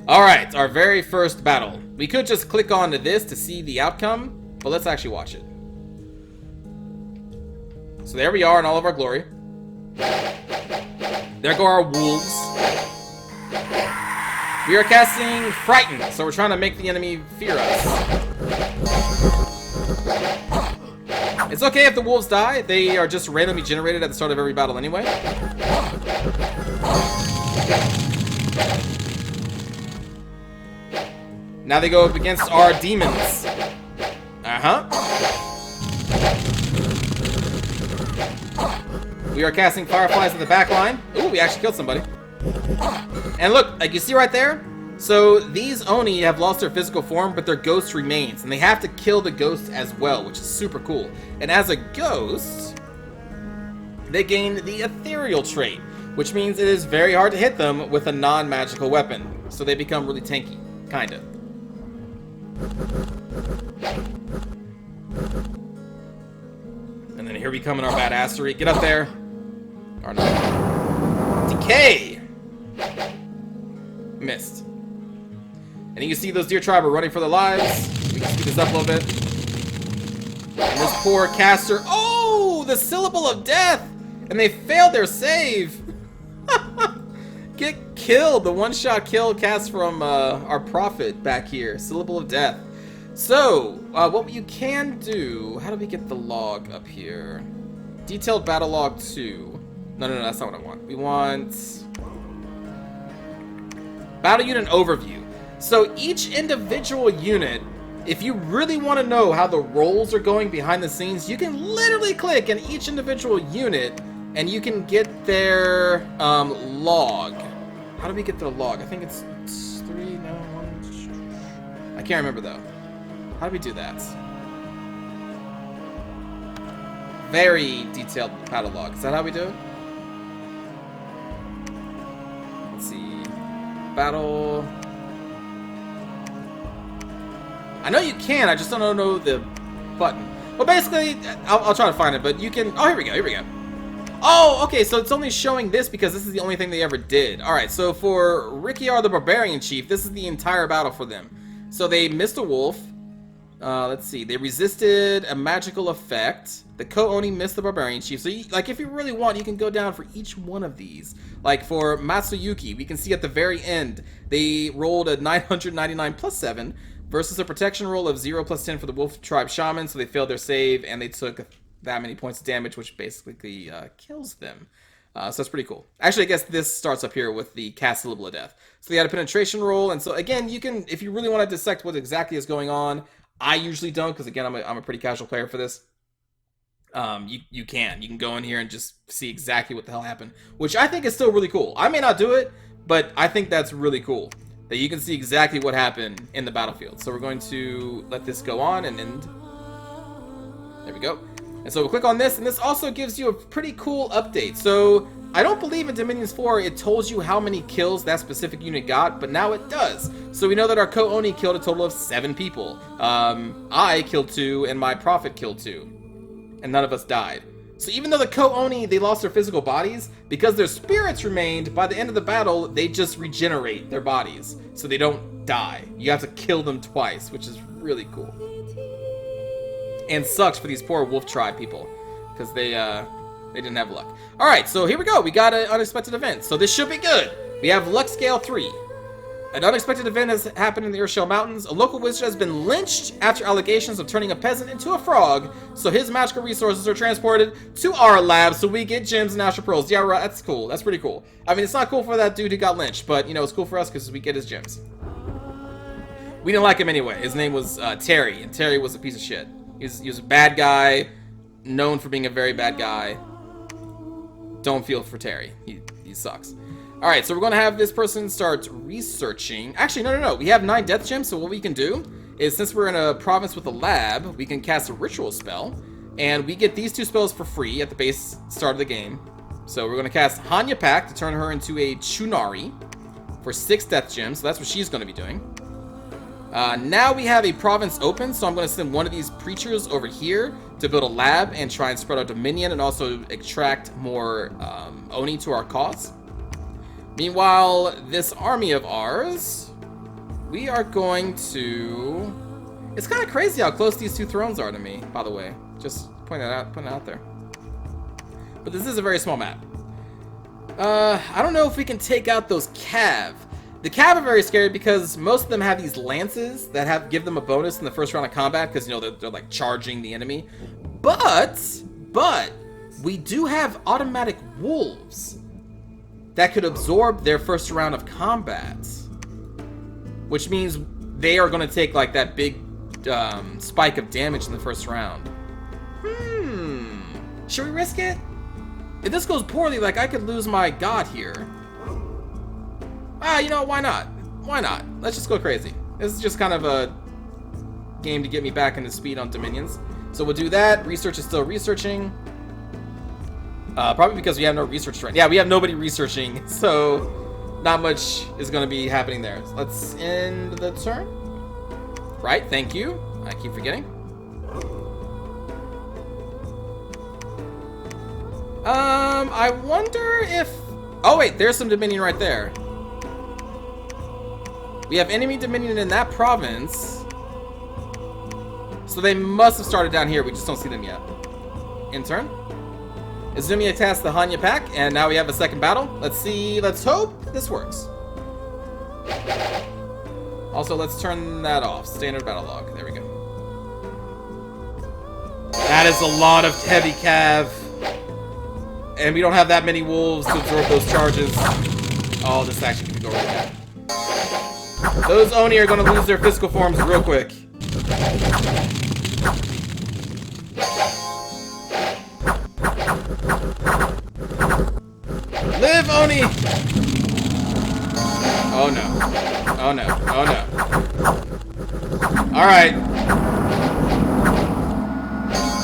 Alright, our very first battle. We could just click on to this to see the outcome, but let's actually watch it. So there we are in all of our glory. There go our wolves. We are casting Frighten, so we're trying to make the enemy fear us. It's okay if the wolves die. They are just randomly generated at the start of every battle anyway. Now they go up against our demons. We are casting fireflies in the back line. Ooh, we actually killed somebody. And look, like you see right there? So these Oni have lost their physical form, but their ghost remains. And they have to kill the ghost as well, which is super cool. And as a ghost, they gain the ethereal trait, which means it is very hard to hit them with a non-magical weapon. So they become really tanky, kind of. And then here we come in our badassery. Get up there. Or not. Decay! Missed. And you can see those deer tribe are running for their lives. We can speed this up a little bit. And this poor caster. Oh! The syllable of death! And they failed their save! Get killed! The one-shot kill cast from our prophet back here. Syllable of death. So, what you can do... How do we get the log up here? Detailed battle log 2. No, that's not what I want. We want... Battle unit overview. So each individual unit, if you really want to know how the roles are going behind the scenes, you can literally click on each individual unit and you can get their log. How do we get the log? I think it's 3, no, 1. I can't remember, though. How do we do that? Very detailed battle log. Is that how we do it? Let's see. Battle... I know you can, I just don't know the button. Well, basically, I'll try to find it, but you can... Oh, here we go. Oh, okay, so it's only showing this because this is the only thing they ever did. Alright, so for Rikiar the Barbarian Chief, this is the entire battle for them. So they missed a wolf. Let's see. They resisted a magical effect. The Ko-Oni missed the Barbarian Chief. So, like, if you really want, you can go down for each one of these. Like, for Matsuyuki, we can see at the very end, they rolled a 999 plus 7 versus a protection roll of 0 plus 10 for the Wolf Tribe Shaman. So they failed their save, and they took that many points of damage, which basically kills them. So that's pretty cool. Actually, I guess this starts up here with the cast syllable of death. So they had a penetration roll, and so again, you can, if you really want to dissect what exactly is going on, I usually don't, because again, I'm a pretty casual player for this. You can go in here and just see exactly what the hell happened, which I think is still really cool. I may not do it, but I think that's really cool that you can see exactly what happened in the battlefield. So we're going to let this go on and end. There we go. And so we'll click on this, and this also gives you a pretty cool update. So I don't believe in Dominions 4 it told you how many kills that specific unit got, but now it does. So we know that our Ko-Oni killed a total of 7 people. I killed 2, and my Prophet killed 2. And none of us died. So even though the Ko-Oni, they lost their physical bodies, because their spirits remained, by the end of the battle, they just regenerate their bodies. So they don't die. You have to kill them twice, which is really cool. And sucks for these poor Wolf Tribe people, because they didn't have luck. Alright, so here we go. We got an unexpected event. So this should be good. We have luck scale 3. An unexpected event has happened in the Urshel Mountains. A local wizard has been lynched after allegations of turning a peasant into a frog, so his magical resources are transported to our lab so we get gems and astral pearls. Yeah, right, that's cool. That's pretty cool. I mean, it's not cool for that dude who got lynched, but, you know, it's cool for us because we get his gems. We didn't like him anyway. His name was Terry, and Terry was a piece of shit. He was a bad guy, known for being a very bad guy. Don't feel for Terry. He sucks. Alright, so we're going to have this person start researching. Actually, no. We have 9 death gems, so what we can do is, since we're in a province with a lab, we can cast a ritual spell, and we get these 2 spells for free at the base start of the game. So we're going to cast Hanya Pack to turn her into a Chunari for 6 death gems, so that's what she's going to be doing. Now we have a province open, so I'm going to send one of these preachers over here to build a lab and try and spread our dominion and also attract more Oni to our cause. Meanwhile, this army of ours, we are going to... It's kind of crazy how close these 2 thrones are to me, by the way. Just putting it out there. But this is a very small map. I don't know if we can take out those Cav. The Cav are very scary because most of them have these lances that give them a bonus in the first round of combat because, you know, they're like charging the enemy. But we do have automatic wolves that could absorb their first round of combat, which means they are going to take like that big spike of damage in the first round. Should we risk it? If this goes poorly, like, I could lose my god here. You know, why not? Why not? Let's just go crazy. This is just kind of a game to get me back into speed on Dominions. So we'll do that. Research is still researching. Probably because we have no research right now. Yeah, we have nobody researching, so not much is going to be happening there. So let's end the turn. Right, thank you. I keep forgetting. I wonder if... Oh, wait, there's some Dominion right there. We have enemy Dominion in that province. So they must have started down here. We just don't see them yet. In turn. Izumi attacks the Hanya Pack, and now we have a second battle. Let's see. Let's hope this works. Also, let's turn that off. Standard battle log. There we go. That is a lot of heavy cav. And we don't have that many wolves to absorb those charges. Oh, this actually could go really bad. Those Oni are going to lose their physical forms real quick. Live, Oni! Oh no. Oh no. Oh no. Alright.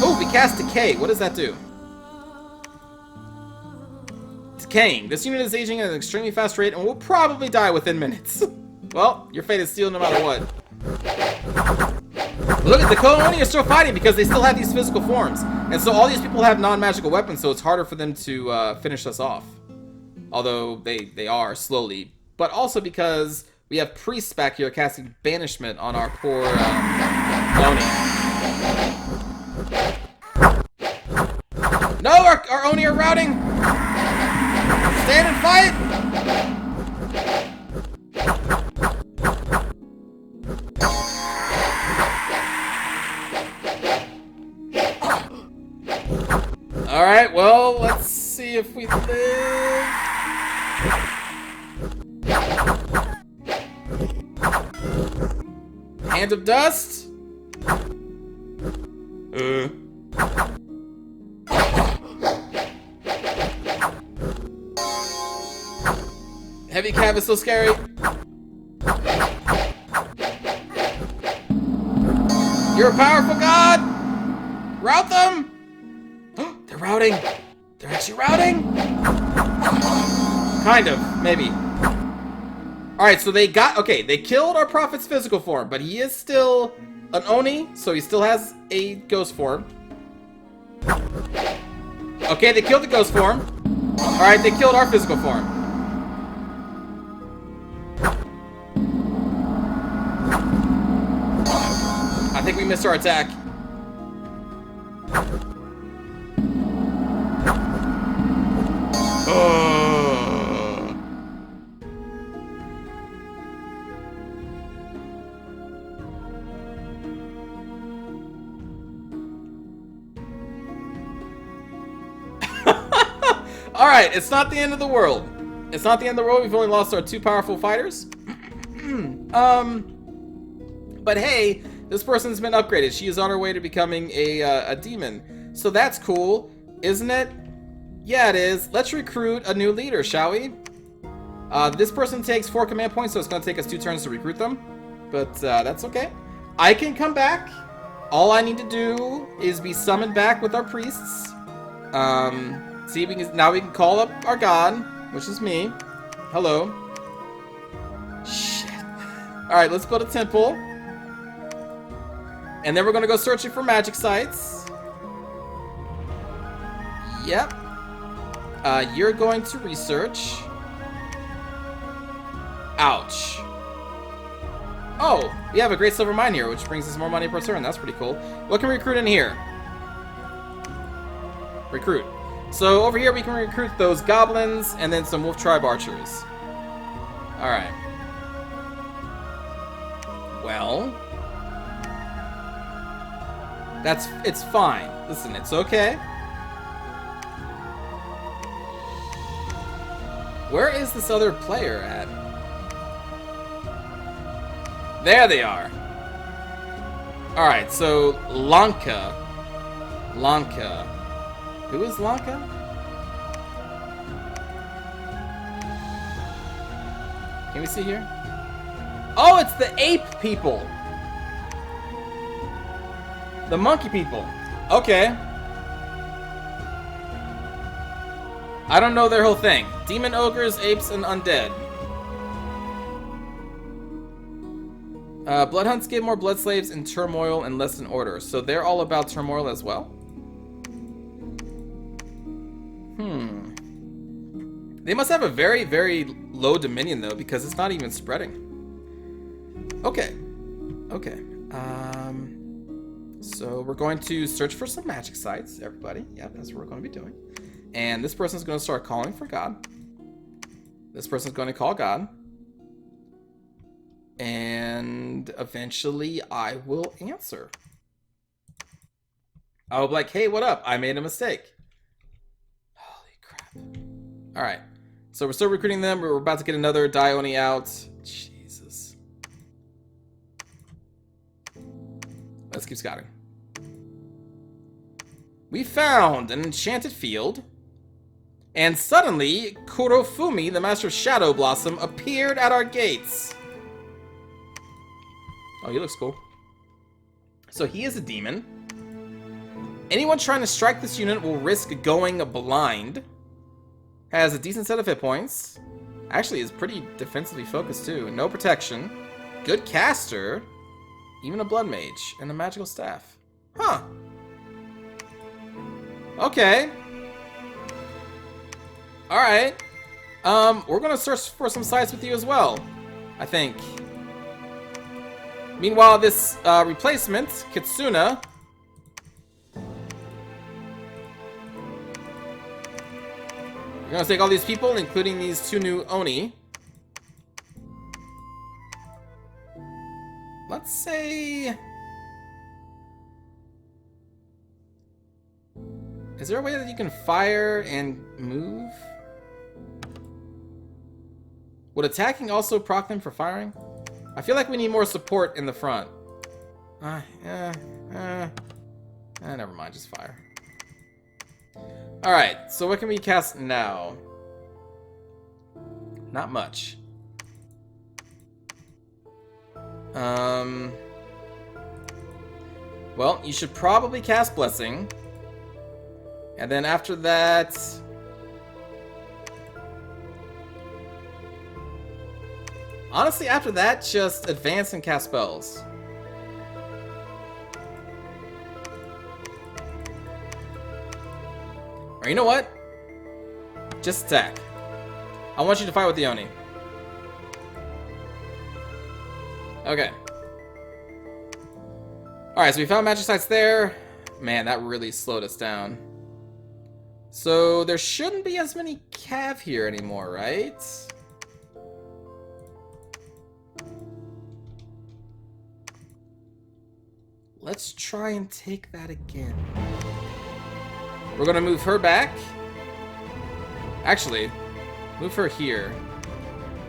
Oh, we cast Decay. What does that do? Decaying. This unit is aging at an extremely fast rate and will probably die within minutes. Well, your fate is sealed no matter what. Look at the Colony are still fighting because they still have these physical forms. And so all these people have non-magical weapons, so it's harder for them to finish us off. Although they are slowly. But also because we have priests back here casting banishment on our poor Oni. No, our Oni are routing! Stand and fight! Alright, well, let's see if we live. Hand of Dust? Heavy Cav is so scary. You're a powerful god! Route them! They're routing! They're actually routing! Kind of, maybe. Alright, so they killed our prophet's physical form, but he is still an Oni, so he still has a ghost form. Okay, they killed the ghost form. Alright, they killed our physical form. I think we missed our attack. Alright, it's not the end of the world. It's not the end of the world. We've only lost our two powerful fighters. But hey, this person's been upgraded. She is on her way to becoming a demon. So that's cool, isn't it? Yeah, it is. Let's recruit a new leader, shall we? This person takes 4 command points, so it's going to take us 2 turns to recruit them. But that's okay. I can come back. All I need to do is be summoned back with our priests. See, now we can call up our god, which is me. Hello. Shit. Alright, let's build a temple. And then we're going to go searching for magic sites. Yep. You're going to research. Ouch. Oh, we have a great silver mine here, which brings us more money per turn. That's pretty cool. What can we recruit in here? Recruit. So over here we can recruit those goblins and then some wolf tribe archers. Alright. Well. It's fine. Listen, it's okay. Where is this other player at? There they are. Alright, so Lanka. Who is Lanka? Can we see here? Oh, it's the ape people. The monkey people. Okay. I don't know their whole thing. Demon ogres, apes, and undead. Bloodhunts give more blood slaves in turmoil and less in order. So they're all about turmoil as well? They must have a very, very low dominion, though, because it's not even spreading. Okay. Okay. So we're going to search for some magic sites, everybody. Yeah, that's what we're going to be doing. And this person's going to start calling for God. This person's going to call God. And eventually I will answer. I'll be like, hey, what up? I made a mistake. Holy crap. All right. So we're still recruiting them. We're about to get another Dione out. Jesus. Let's keep scouting. We found an Enchanted Field. And suddenly, Kurofumi, the master of Shadow Blossom, appeared at our gates. Oh, he looks cool. So he is a demon. Anyone trying to strike this unit will risk going blind. Has a decent set of hit points. Actually, is pretty defensively focused too. No protection. Good caster. Even a blood mage. And a magical staff. Huh. Okay. Alright. We're gonna search for some sites with you as well, I think. Meanwhile, this replacement, Kitsuna, we're gonna take all these people, including these 2 new Oni. Let's say... Is there a way that you can fire and move? Would attacking also proc them for firing? I feel like we need more support in the front. Never mind, just fire. Alright, so what can we cast now? Not much. Well, you should probably cast Blessing. And then after that... Honestly, after that, just advance and cast spells. Or you know what? Just attack. I want you to fight with the Oni. Okay. Alright, so we found magic sites there. Man, that really slowed us down. So there shouldn't be as many cav here anymore, right? Let's try and take that again. We're gonna move her back. Actually, move her here.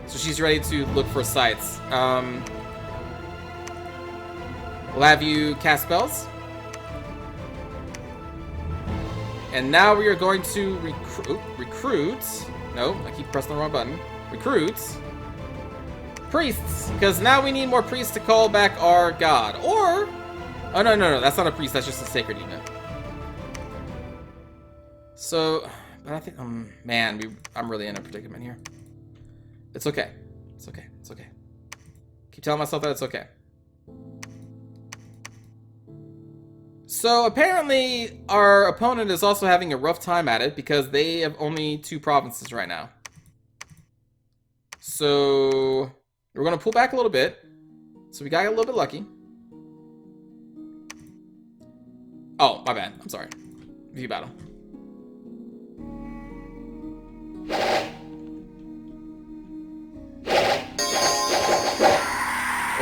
So she's ready to look for sites. We'll have you cast spells. And now we are going to recruit. No, I keep pressing the wrong button. Recruit priests, because now we need more priests to call back our god. Or, oh no, that's not a priest. That's just a sacred unit. So, but I think, man, I'm really in a predicament here. It's okay. It's okay. It's okay. Keep telling myself that it's okay. So apparently our opponent is also having a rough time at it because they have only 2 provinces right now. So we're going to pull back a little bit. So we got a little bit lucky. Oh, my bad. I'm sorry. View battle.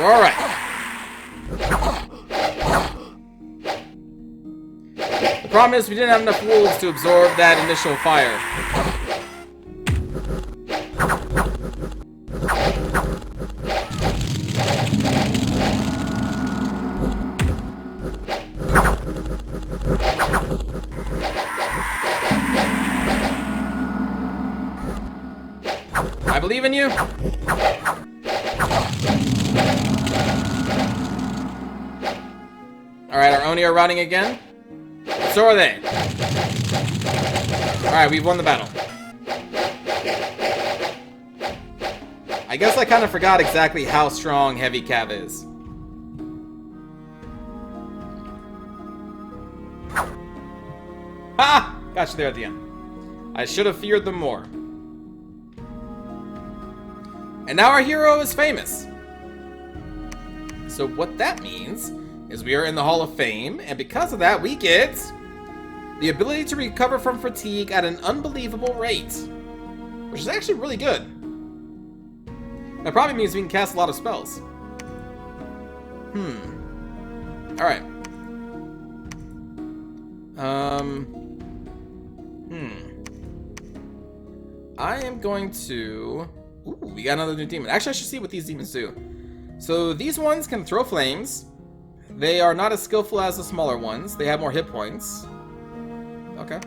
All right. The problem is we didn't have enough wolves to absorb that initial fire. I believe in you. Alright, our Oni are running again. So are they. Alright, we've won the battle. I guess I kind of forgot exactly how strong Heavy Cav is. Ha! Got you there at the end. I should have feared them more. And now our hero is famous. So what that means is we are in the Hall of Fame, and because of that, we get the ability to recover from fatigue at an unbelievable rate, which is actually really good. That probably means we can cast a lot of spells. Alright. I am going to... Ooh, we got another new demon. Actually, I should see what these demons do. So these ones can throw flames. They are not as skillful as the smaller ones. They have more hit points. Okay.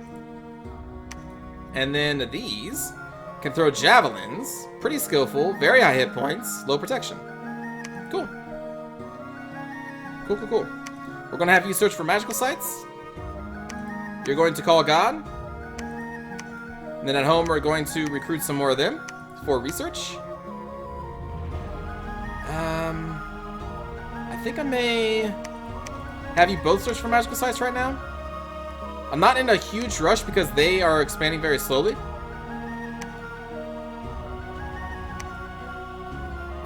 And then these can throw javelins. Pretty skillful, very high hit points, low protection. Cool. Cool, cool, cool. We're going to have you search for magical sites. You're going to call God. And then at home, we're going to recruit some more of them for research. I think I may have you both search for magical sites right now. I'm not in a huge rush because they are expanding very slowly.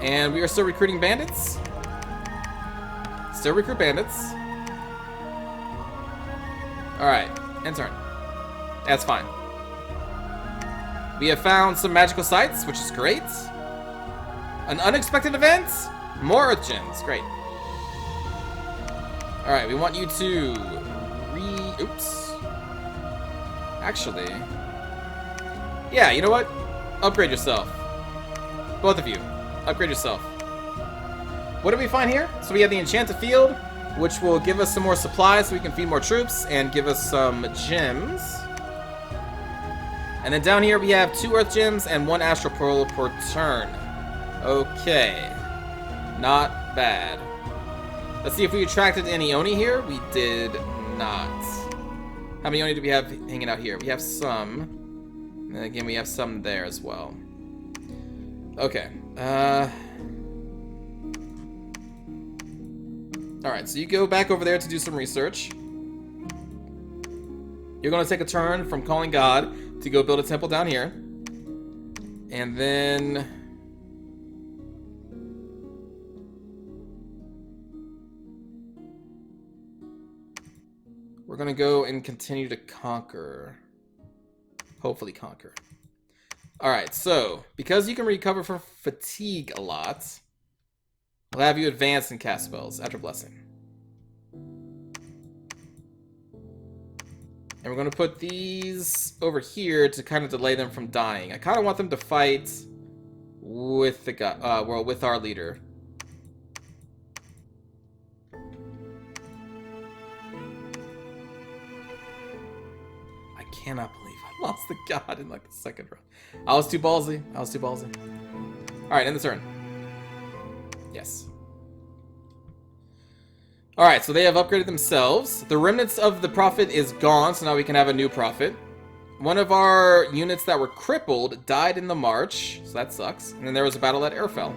And we are still recruiting bandits. Still recruit bandits. Alright, end turn. That's fine. We have found some magical sites, which is great. An unexpected event? More Earth Gems. Great. Alright, we want you to oops. Actually. Yeah, you know what? Upgrade yourself. Both of you. Upgrade yourself. What did we find here? So we have the Enchanted Field, which will give us some more supplies so we can feed more troops and give us some gems. And then down here we have 2 Earth Gems and 1 Astral Pearl per turn. Okay. Not bad. Let's see if we attracted any Oni here. We did not. How many Oni do we have hanging out here? We have some. And then again, we have some there as well. Okay. Alright, so you go back over there to do some research. You're going to take a turn from calling God to go build a temple down here. And then we're going to go and continue to conquer. Hopefully conquer. Alright, so because you can recover from fatigue a lot, we'll have you advance and cast spells after blessing. And we're going to put these over here to kind of delay them from dying. I kind of want them to fight with the guy, with our leader. I cannot believe I lost the god in like the second round. I was too ballsy. Alright, end the turn. Yes. Alright, so they have upgraded themselves. The remnants of the prophet is gone, so now we can have a new prophet. One of our units that were crippled died in the march, so that sucks. And then there was a battle at Airfell.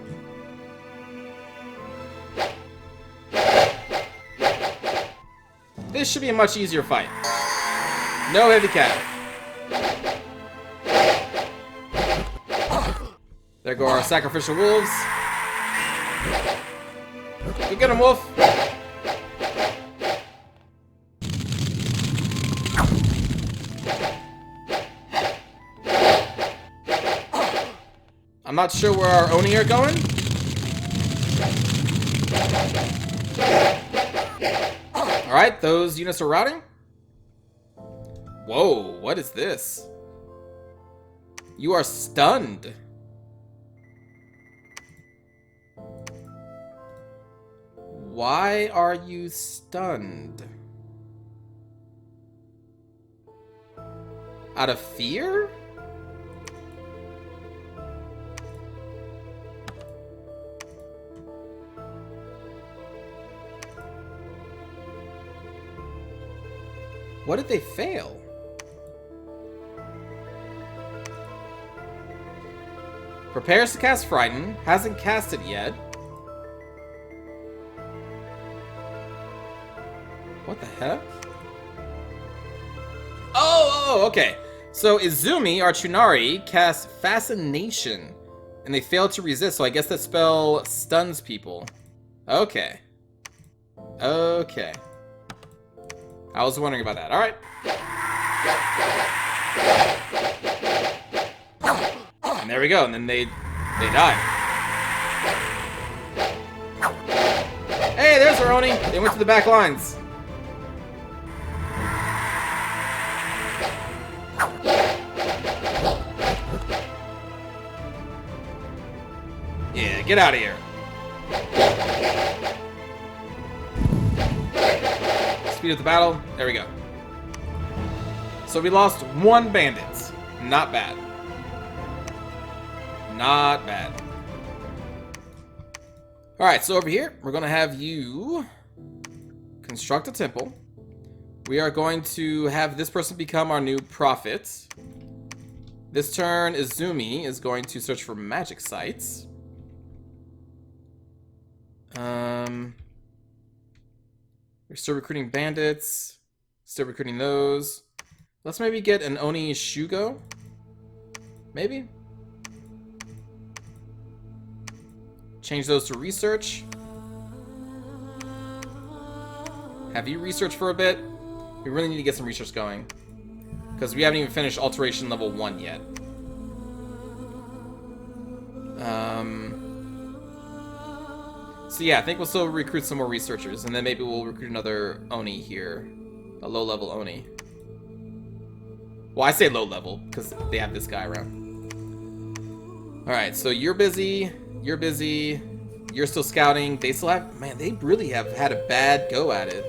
This should be a much easier fight. No heavy cav. There go our sacrificial wolves. Go get him, wolf. I'm not sure where our Oni are going. Alright, those units are routing. Whoa, what is this? You are stunned. Why are you stunned? Out of fear? What did they fail? Prepares to cast Frighten. Hasn't cast it yet. What the heck? Oh, okay. So Izumi, our Chunari, casts Fascination. And they fail to resist, so I guess that spell stuns people. Okay. Okay. I was wondering about that. Alright. And there we go. And then they die. Hey, there's our Oni. They went to the back lines. Yeah, get out of here. Speed of the battle. There we go. So we lost 1 bandit. Not bad. Not bad. Alright, so over here, we're going to have you construct a temple. We are going to have this person become our new prophet. This turn, Izumi is going to search for magic sites. We're still recruiting bandits. Still recruiting those. Let's maybe get an Oni Shugo. Maybe? Change those to research. Have you research for a bit? We really need to get some research going. Because we haven't even finished alteration level 1 yet. So yeah, I think we'll still recruit some more researchers, and then maybe we'll recruit another Oni here. A low-level Oni. Well, I say low-level, because they have this guy around. Alright, so you're busy, you're busy, you're still scouting, they still have... Man, they really have had a bad go at it.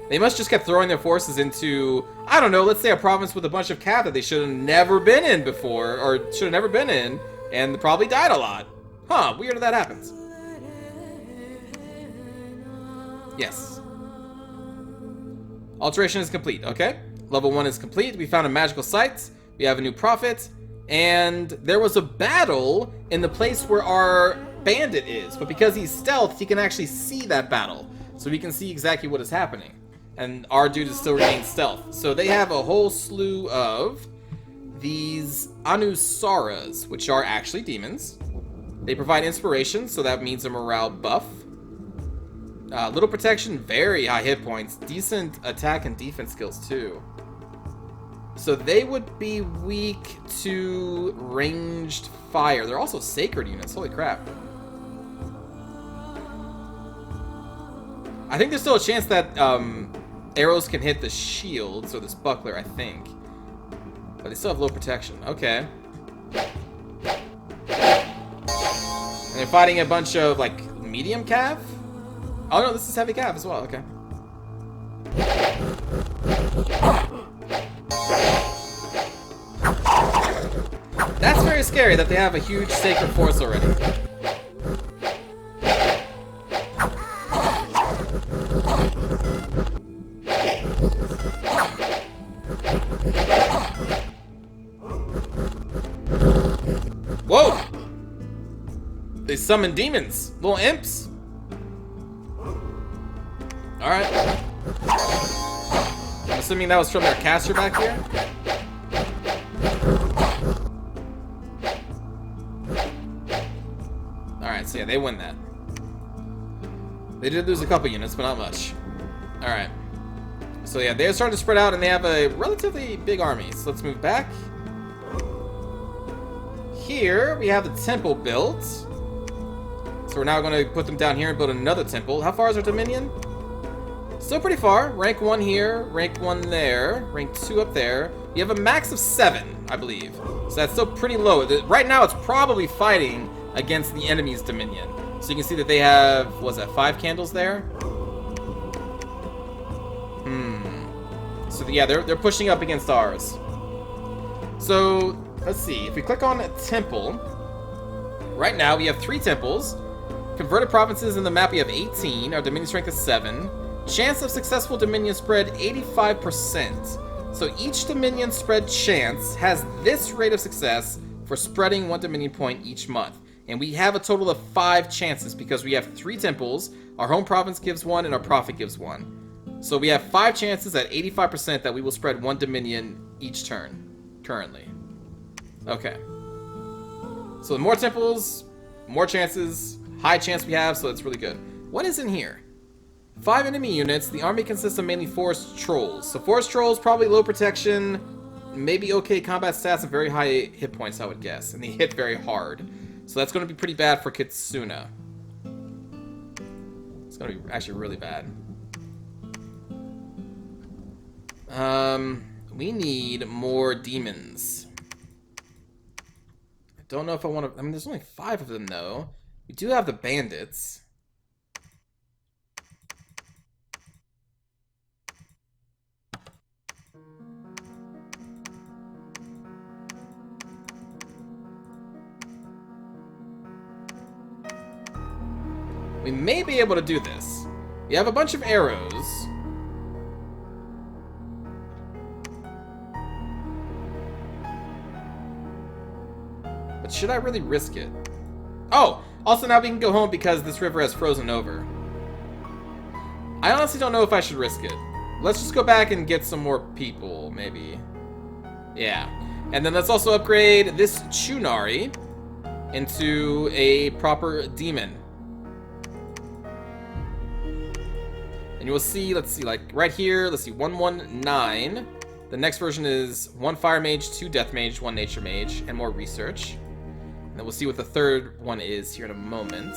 They must just kept throwing their forces into, I don't know, let's say a province with a bunch of cav that they should have never been in before, or should have never been in, and probably died a lot. Huh, weird if that happens. Yes. Alteration is complete, okay. Level 1 is complete. We found a magical site. We have a new prophet. And there was a battle in the place where our bandit is. But because he's stealth, he can actually see that battle. So we can see exactly what is happening. And our dude is still remaining stealth. So they have a whole slew of these Anusaras, which are actually demons. They provide inspiration, so that means a morale buff. Little protection, very high hit points. Decent attack and defense skills, too. So they would be weak to ranged fire. They're also sacred units, holy crap. I think there's still a chance that arrows can hit the shields, or this buckler, I think. But they still have low protection, okay. And they're fighting a bunch of, like, medium cav? Oh no, this is heavy cav as well, okay. That's very scary that they have a huge sacred force already. Whoa! They summon demons, little imps. Alright. I'm assuming that was from their caster back here. Alright, so yeah, they win that. They did lose a couple units, but not much. Alright. So yeah, they're starting to spread out and they have a relatively big army. So let's move back. Here, we have the temple built. So we're now going to put them down here and build another temple. How far is our dominion? Still pretty far. Rank 1 here, rank 1 there, rank 2 up there. You have a max of 7, I believe. So that's still pretty low. Right now, it's probably fighting against the enemy's dominion. So you can see that they have, what was that, 5 candles there? So yeah, they're pushing up against ours. So, let's see. If we click on a temple, right now we have 3 temples. Converted provinces in the map, we have 18. Our dominion strength is 7. Chance of successful dominion spread, 85%. So each dominion spread chance has this rate of success for spreading 1 dominion point each month. And we have a total of 5 chances because we have 3 temples, our home province gives 1, and our prophet gives 1. So we have 5 chances at 85% that we will spread 1 dominion each turn, currently. Okay. So the more temples, more chances, high chance we have, so it's really good. What is in here? 5 enemy units. The army consists of mainly forest trolls. So forest trolls, probably low protection, maybe okay combat stats, and very high hit points, I would guess. And they hit very hard. So that's going to be pretty bad for Kitsuna. It's going to be actually really bad. We need more demons. I don't know if I want to... I mean, there's only 5 of them, though. We do have the bandits. we may be able to do this. We have a bunch of arrows. But should I really risk it? Oh! Also now we can go home because this river has frozen over. I honestly don't know if I should risk it. Let's just go back and get some more people, maybe. Yeah. And then let's also upgrade this Chunari into a proper demon. And you will see, let's see, like right here, let's see, 119. The next version is 1 Fire Mage, 2 Death Mage, 1 Nature Mage, and more research. And then we'll see what the third one is here in a moment.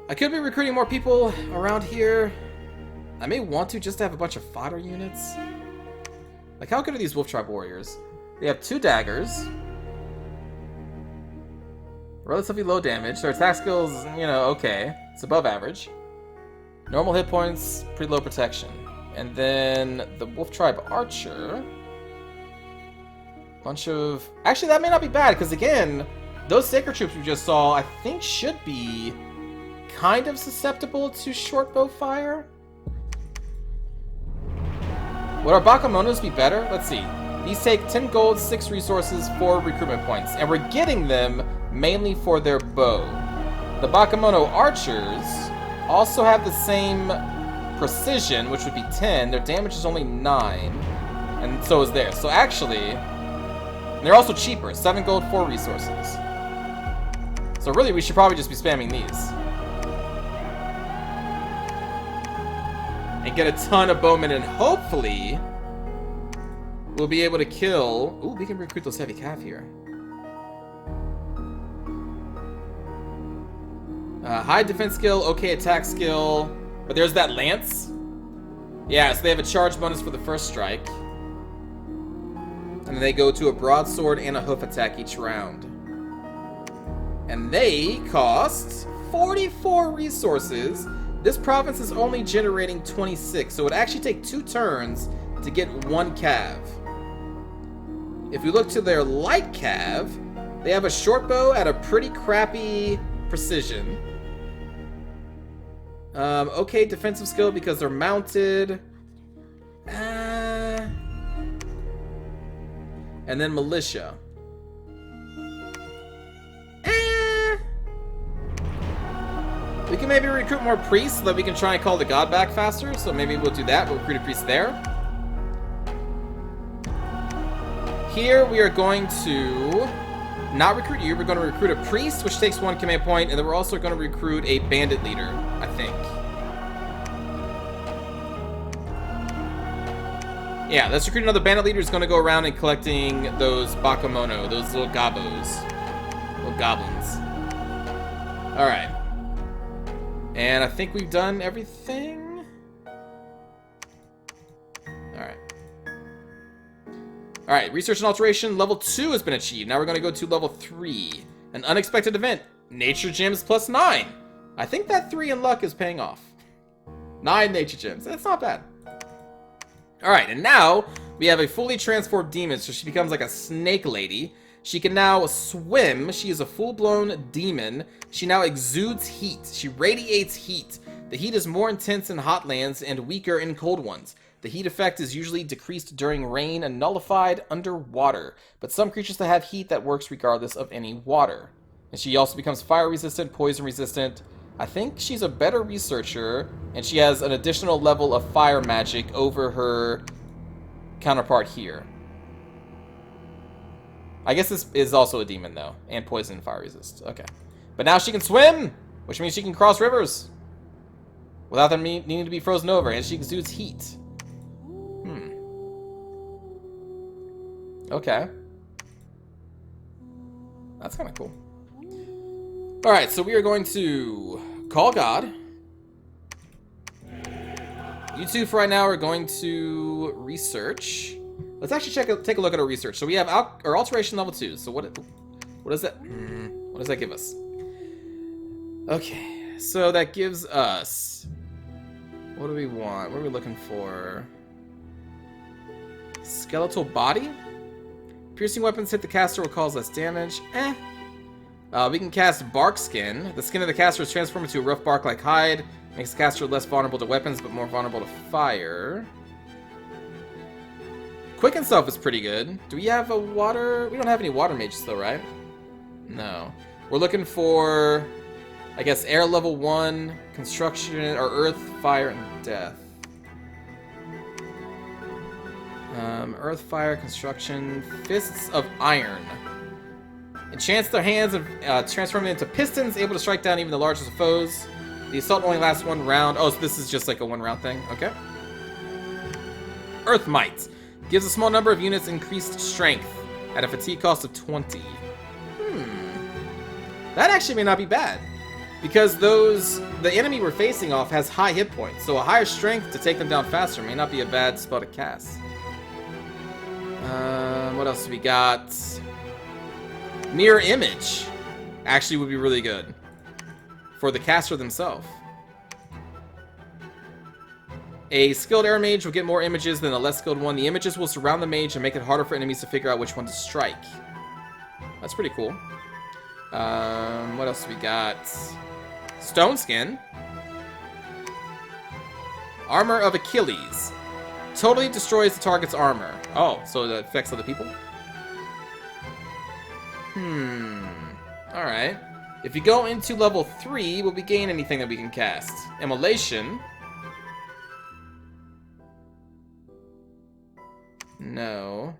I could be recruiting more people around here. I may want to just to have a bunch of fodder units. Like, how good are these Wolf Tribe warriors? They have 2 daggers. Relatively low damage. Their attack skills, you know, okay. It's above average. Normal hit points, pretty low protection. And then the Wolf Tribe archer. Bunch of... Actually, that may not be bad, because again, those Sacred Troops we just saw, I think should be kind of susceptible to short bow fire. Would our Bakemonos be better? Let's see. These take 10 gold, 6 resources, 4 recruitment points. And we're getting them mainly for their bow. The Bakemono archers also have the same precision, which would be 10. Their damage is only 9. And so is theirs. So actually, they're also cheaper. 7 gold, 4 resources. So really, we should probably just be spamming these. And get a ton of bowmen, and hopefully we'll be able to kill... Ooh, we can recruit those heavy cav here. High defense skill, okay attack skill. But there's that lance. Yeah, so they have a charge bonus for the first strike. And then they go to a broadsword and a hoof attack each round. And they cost 44 resources. This province is only generating 26, so it would actually take 2 turns to get 1 cav. If we look to their light cav, they have a short bow at a pretty crappy precision. Okay defensive skill because they're mounted. And then militia. We can maybe recruit more priests so that we can try and call the god back faster. So maybe we'll do that. We'll recruit a priest there. Here we are going to not recruit you. We're going to recruit a priest, which takes 1 command point, and then we're also going to recruit a bandit leader, I think. Yeah, let's recruit another bandit leader who's going to go around and collecting those Bakemono, those little gobos. Little goblins. Alright. And I think we've done everything. Alright, research and alteration, level 2 has been achieved. Now we're going to go to level 3. An unexpected event, nature gems plus 9. I think that 3 in luck is paying off. 9 nature gems, that's not bad. Alright, and now we have a fully transformed demon, so she becomes like a snake lady. She can now swim. She is a full-blown demon. She now exudes heat. She radiates heat. The heat is more intense in hot lands and weaker in cold ones. The heat effect is usually decreased during rain and nullified underwater, but some creatures that have heat that works regardless of any water. And she also becomes fire resistant, poison resistant. I think she's a better researcher, and she has an additional level of fire magic over her counterpart here. I guess this is also a demon, though, and poison and fire resist. Okay. But now she can swim, which means she can cross rivers without them needing to be frozen over, and she exudes heat. Okay. That's kind of cool. Alright, so we are going to call God. You two, for right now, are going to research. Let's actually take a look at our research. So we have our alteration level 2. So what does that... what does that give us? Okay, so that gives us... What do we want? What are we looking for? Skeletal body? Piercing weapons hit the caster will cause less damage. We can cast Bark Skin. The skin of the caster is transformed into a rough bark-like hide. Makes the caster less vulnerable to weapons, but more vulnerable to fire. Quicken Self is pretty good. Do we have a water? We don't have any water mages though, right? No. We're looking for, I guess, air level 1, construction, or earth, fire, and death. Earth, fire, construction, fists of iron. Enchants their hands and transform them into pistons, able to strike down even the largest of foes. The assault only lasts 1 round. Oh, so this is just like a 1-round thing. Okay. Earth Might. Gives a small number of units increased strength at a fatigue cost of 20. That actually may not be bad. Because the enemy we're facing off has high hit points. So a higher strength to take them down faster may not be a bad spell to cast. What else do we got? Mirror Image actually would be really good for the caster themselves. A skilled air mage will get more images than a less skilled one. The images will surround the mage and make it harder for enemies to figure out which one to strike. That's pretty cool. What else do we got? Stone Skin. Armor of Achilles. Totally destroys the target's armor. Oh, so it affects other people? Alright. If you go into level 3, will we gain anything that we can cast? Immolation. No.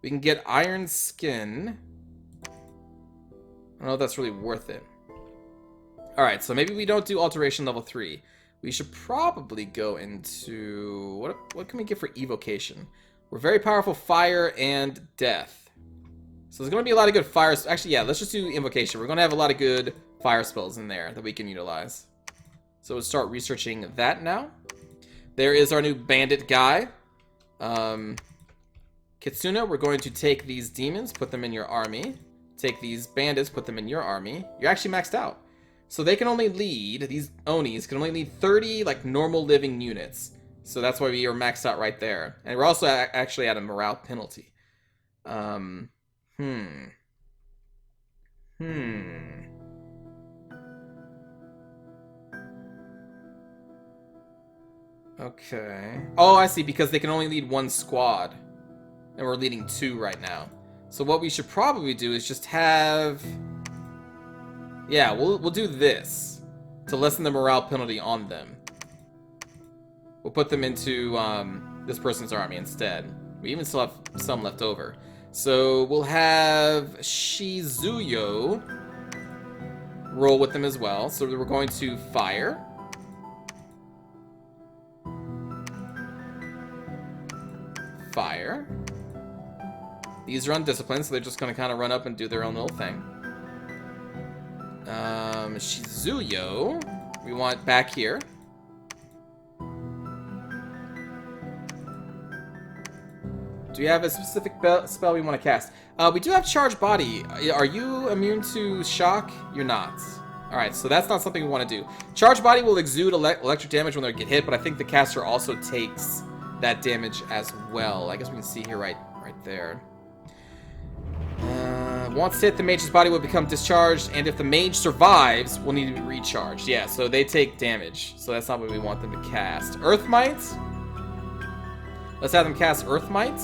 We can get Iron Skin. I don't know if that's really worth it. Alright, so maybe we don't do Alteration level 3. We should probably go into... What can we get for Evocation? We're very powerful fire and death. So there's going to be a lot of good fire... Actually, yeah, let's just do Invocation. We're going to have a lot of good fire spells in there that we can utilize. So we'll start researching that now. There is our new bandit guy. Kitsuna, we're going to take these demons, put them in your army. Take these bandits, put them in your army. You're actually maxed out. So they can only lead, these Onis can only lead 30 like normal living units. So that's why we are maxed out right there. And we're also actually at a morale penalty. Okay. Oh, I see, because they can only lead 1 squad. And we're leading 2 right now. So what we should probably do is just have... Yeah, we'll do this to lessen the morale penalty on them. We'll put them into this person's army instead. We even still have some left over. So we'll have Shizuyo roll with them as well. So we're going to fire. Fire. These are undisciplined, so they're just going to kind of run up and do their own little thing. Shizuyo, we want back here. Do we have a specific spell we want to cast? We do have Charge Body. Are you immune to shock? You're not. Alright, so that's not something we want to do. Charge Body will exude electric damage when they get hit, but I think the caster also takes that damage as well. I guess we can see here right there. Once hit, the mage's body will become discharged, and if the mage survives, will need to be recharged. Yeah, so they take damage, so that's not what we want them to cast. Earth Might. Let's have them cast Earth Might.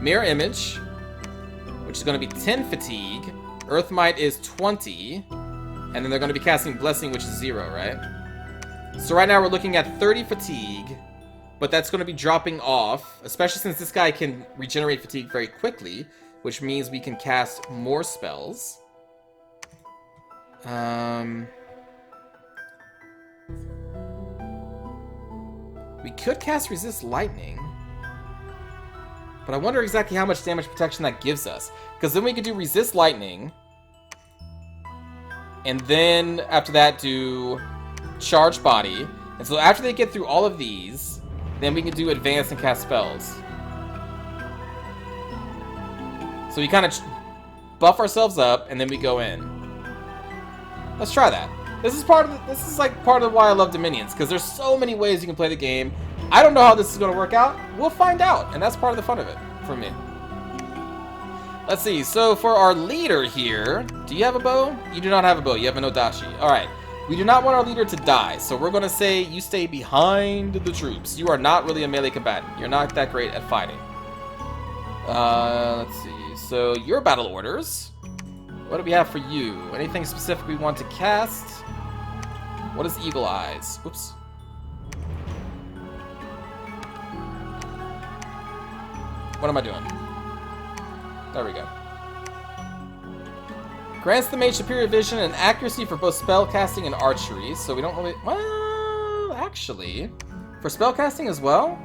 Mirror Image, which is going to be 10 fatigue. Earth Might is 20, and then they're going to be casting Blessing, which is 0, right? So right now we're looking at 30 fatigue. But that's going to be dropping off, especially since this guy can regenerate fatigue very quickly, which means we can cast more spells. We could cast Resist Lightning, but I wonder exactly how much damage protection that gives us. Because then we could do Resist Lightning, and then after that do Charge Body. And so after they get through all of these, then we can do Advance and cast spells. So we kind of buff ourselves up, and then we go in. Let's try that. This is part of why I love Dominions, because there's so many ways you can play the game. I don't know how this is going to work out. We'll find out, and that's part of the fun of it for me. Let's see. So for our leader here, do you have a bow? You do not have a bow. You have an odachi. All right. We do not want our leader to die, so we're going to say you stay behind the troops. You are not really a melee combatant. You're not that great at fighting. Let's see. So your battle orders. What do we have for you? Anything specific we want to cast? What is Eagle Eyes? Oops. What am I doing? There we go. Grants the mage superior vision and accuracy for both spellcasting and archery, so we don't really... Well, actually, for spellcasting as well?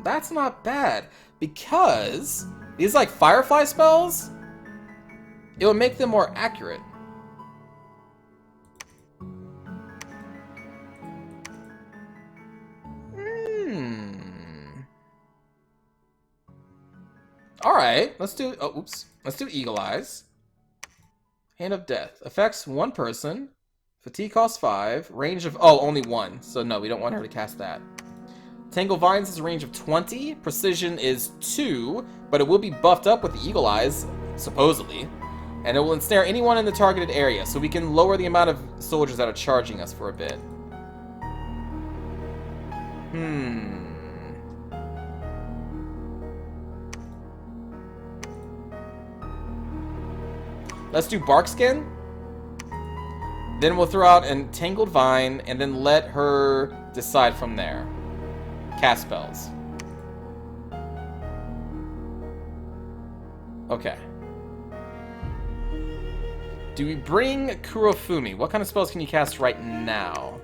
That's not bad. Because these, like, firefly spells, it would make them more accurate. Alright, let's do... Oh, oops. Let's do Eagle Eyes. Hand of Death. Affects one person. Fatigue costs 5. Range of... Oh, only 1. So no, we don't want her to cast that. Tangle Vines has a range of 20. Precision is 2. But it will be buffed up with the Eagle Eyes, supposedly. And it will ensnare anyone in the targeted area. So we can lower the amount of soldiers that are charging us for a bit. Let's do Barkskin. Then we'll throw out an Tangled Vine and then let her decide from there. Cast spells. Okay. Do we bring Kurofumi? What kind of spells can you cast right now?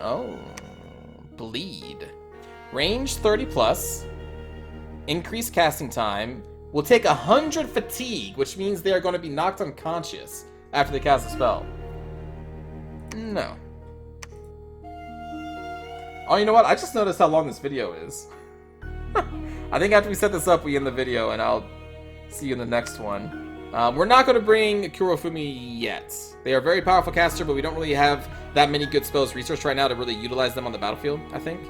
Oh. Bleed. Range 30 plus. Increased casting time. Will take 100 fatigue, which means they are going to be knocked unconscious after they cast a spell. No. Oh, you know what? I just noticed how long this video is. I think after we set this up, we end the video, and I'll see you in the next one. We're not going to bring Kurofumi yet. They are a very powerful caster, but we don't really have that many good spells researched right now to really utilize them on the battlefield, I think.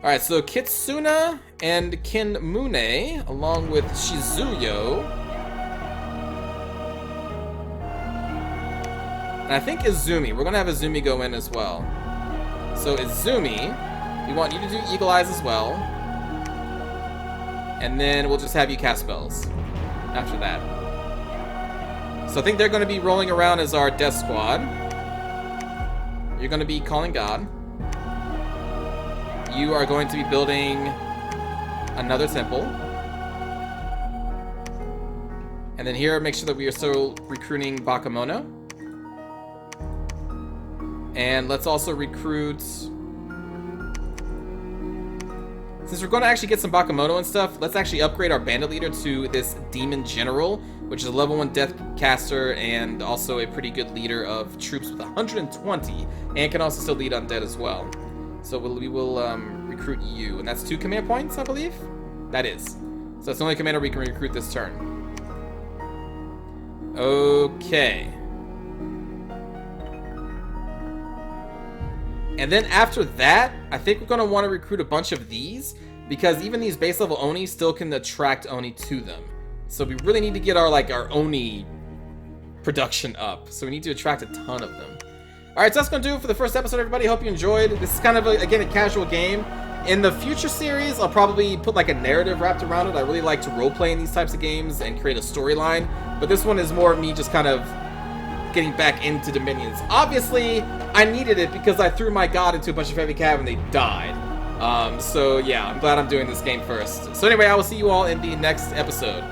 Alright, so Kitsuna and Kinmune, along with Shizuyo. And I think Izumi. We're going to have Izumi go in as well. So Izumi, we want you to do Eagle Eyes as well. And then we'll just have you cast spells after that. So I think they're going to be rolling around as our death squad. You're going to be calling God. You are going to be building another temple. And then here, make sure that we are still recruiting Bakemono. And let's also recruit... Since we're going to actually get some Bakemono and stuff, let's actually upgrade our bandit leader to this Demon General, which is a level 1 death caster and also a pretty good leader of troops with 120, and can also still lead undead as well. So we will recruit you, and that's 2 command points, I believe? That is. So that's the only commander we can recruit this turn. Okay. And then after that, I think we're going to want to recruit a bunch of these, because even these base level Oni still can attract Oni to them. So we really need to get our Oni production up. So we need to attract a ton of them. Alright, so that's going to do it for the first episode, everybody. Hope you enjoyed. This is kind of, again, a casual game. In the future series, I'll probably put like a narrative wrapped around it. I really like to roleplay in these types of games and create a storyline. But this one is more me just kind of getting back into Dominions. Obviously, I needed it because I threw my god into a bunch of heavy cav and they died. So yeah, I'm glad I'm doing this game first. So anyway, I will see you all in the next episode.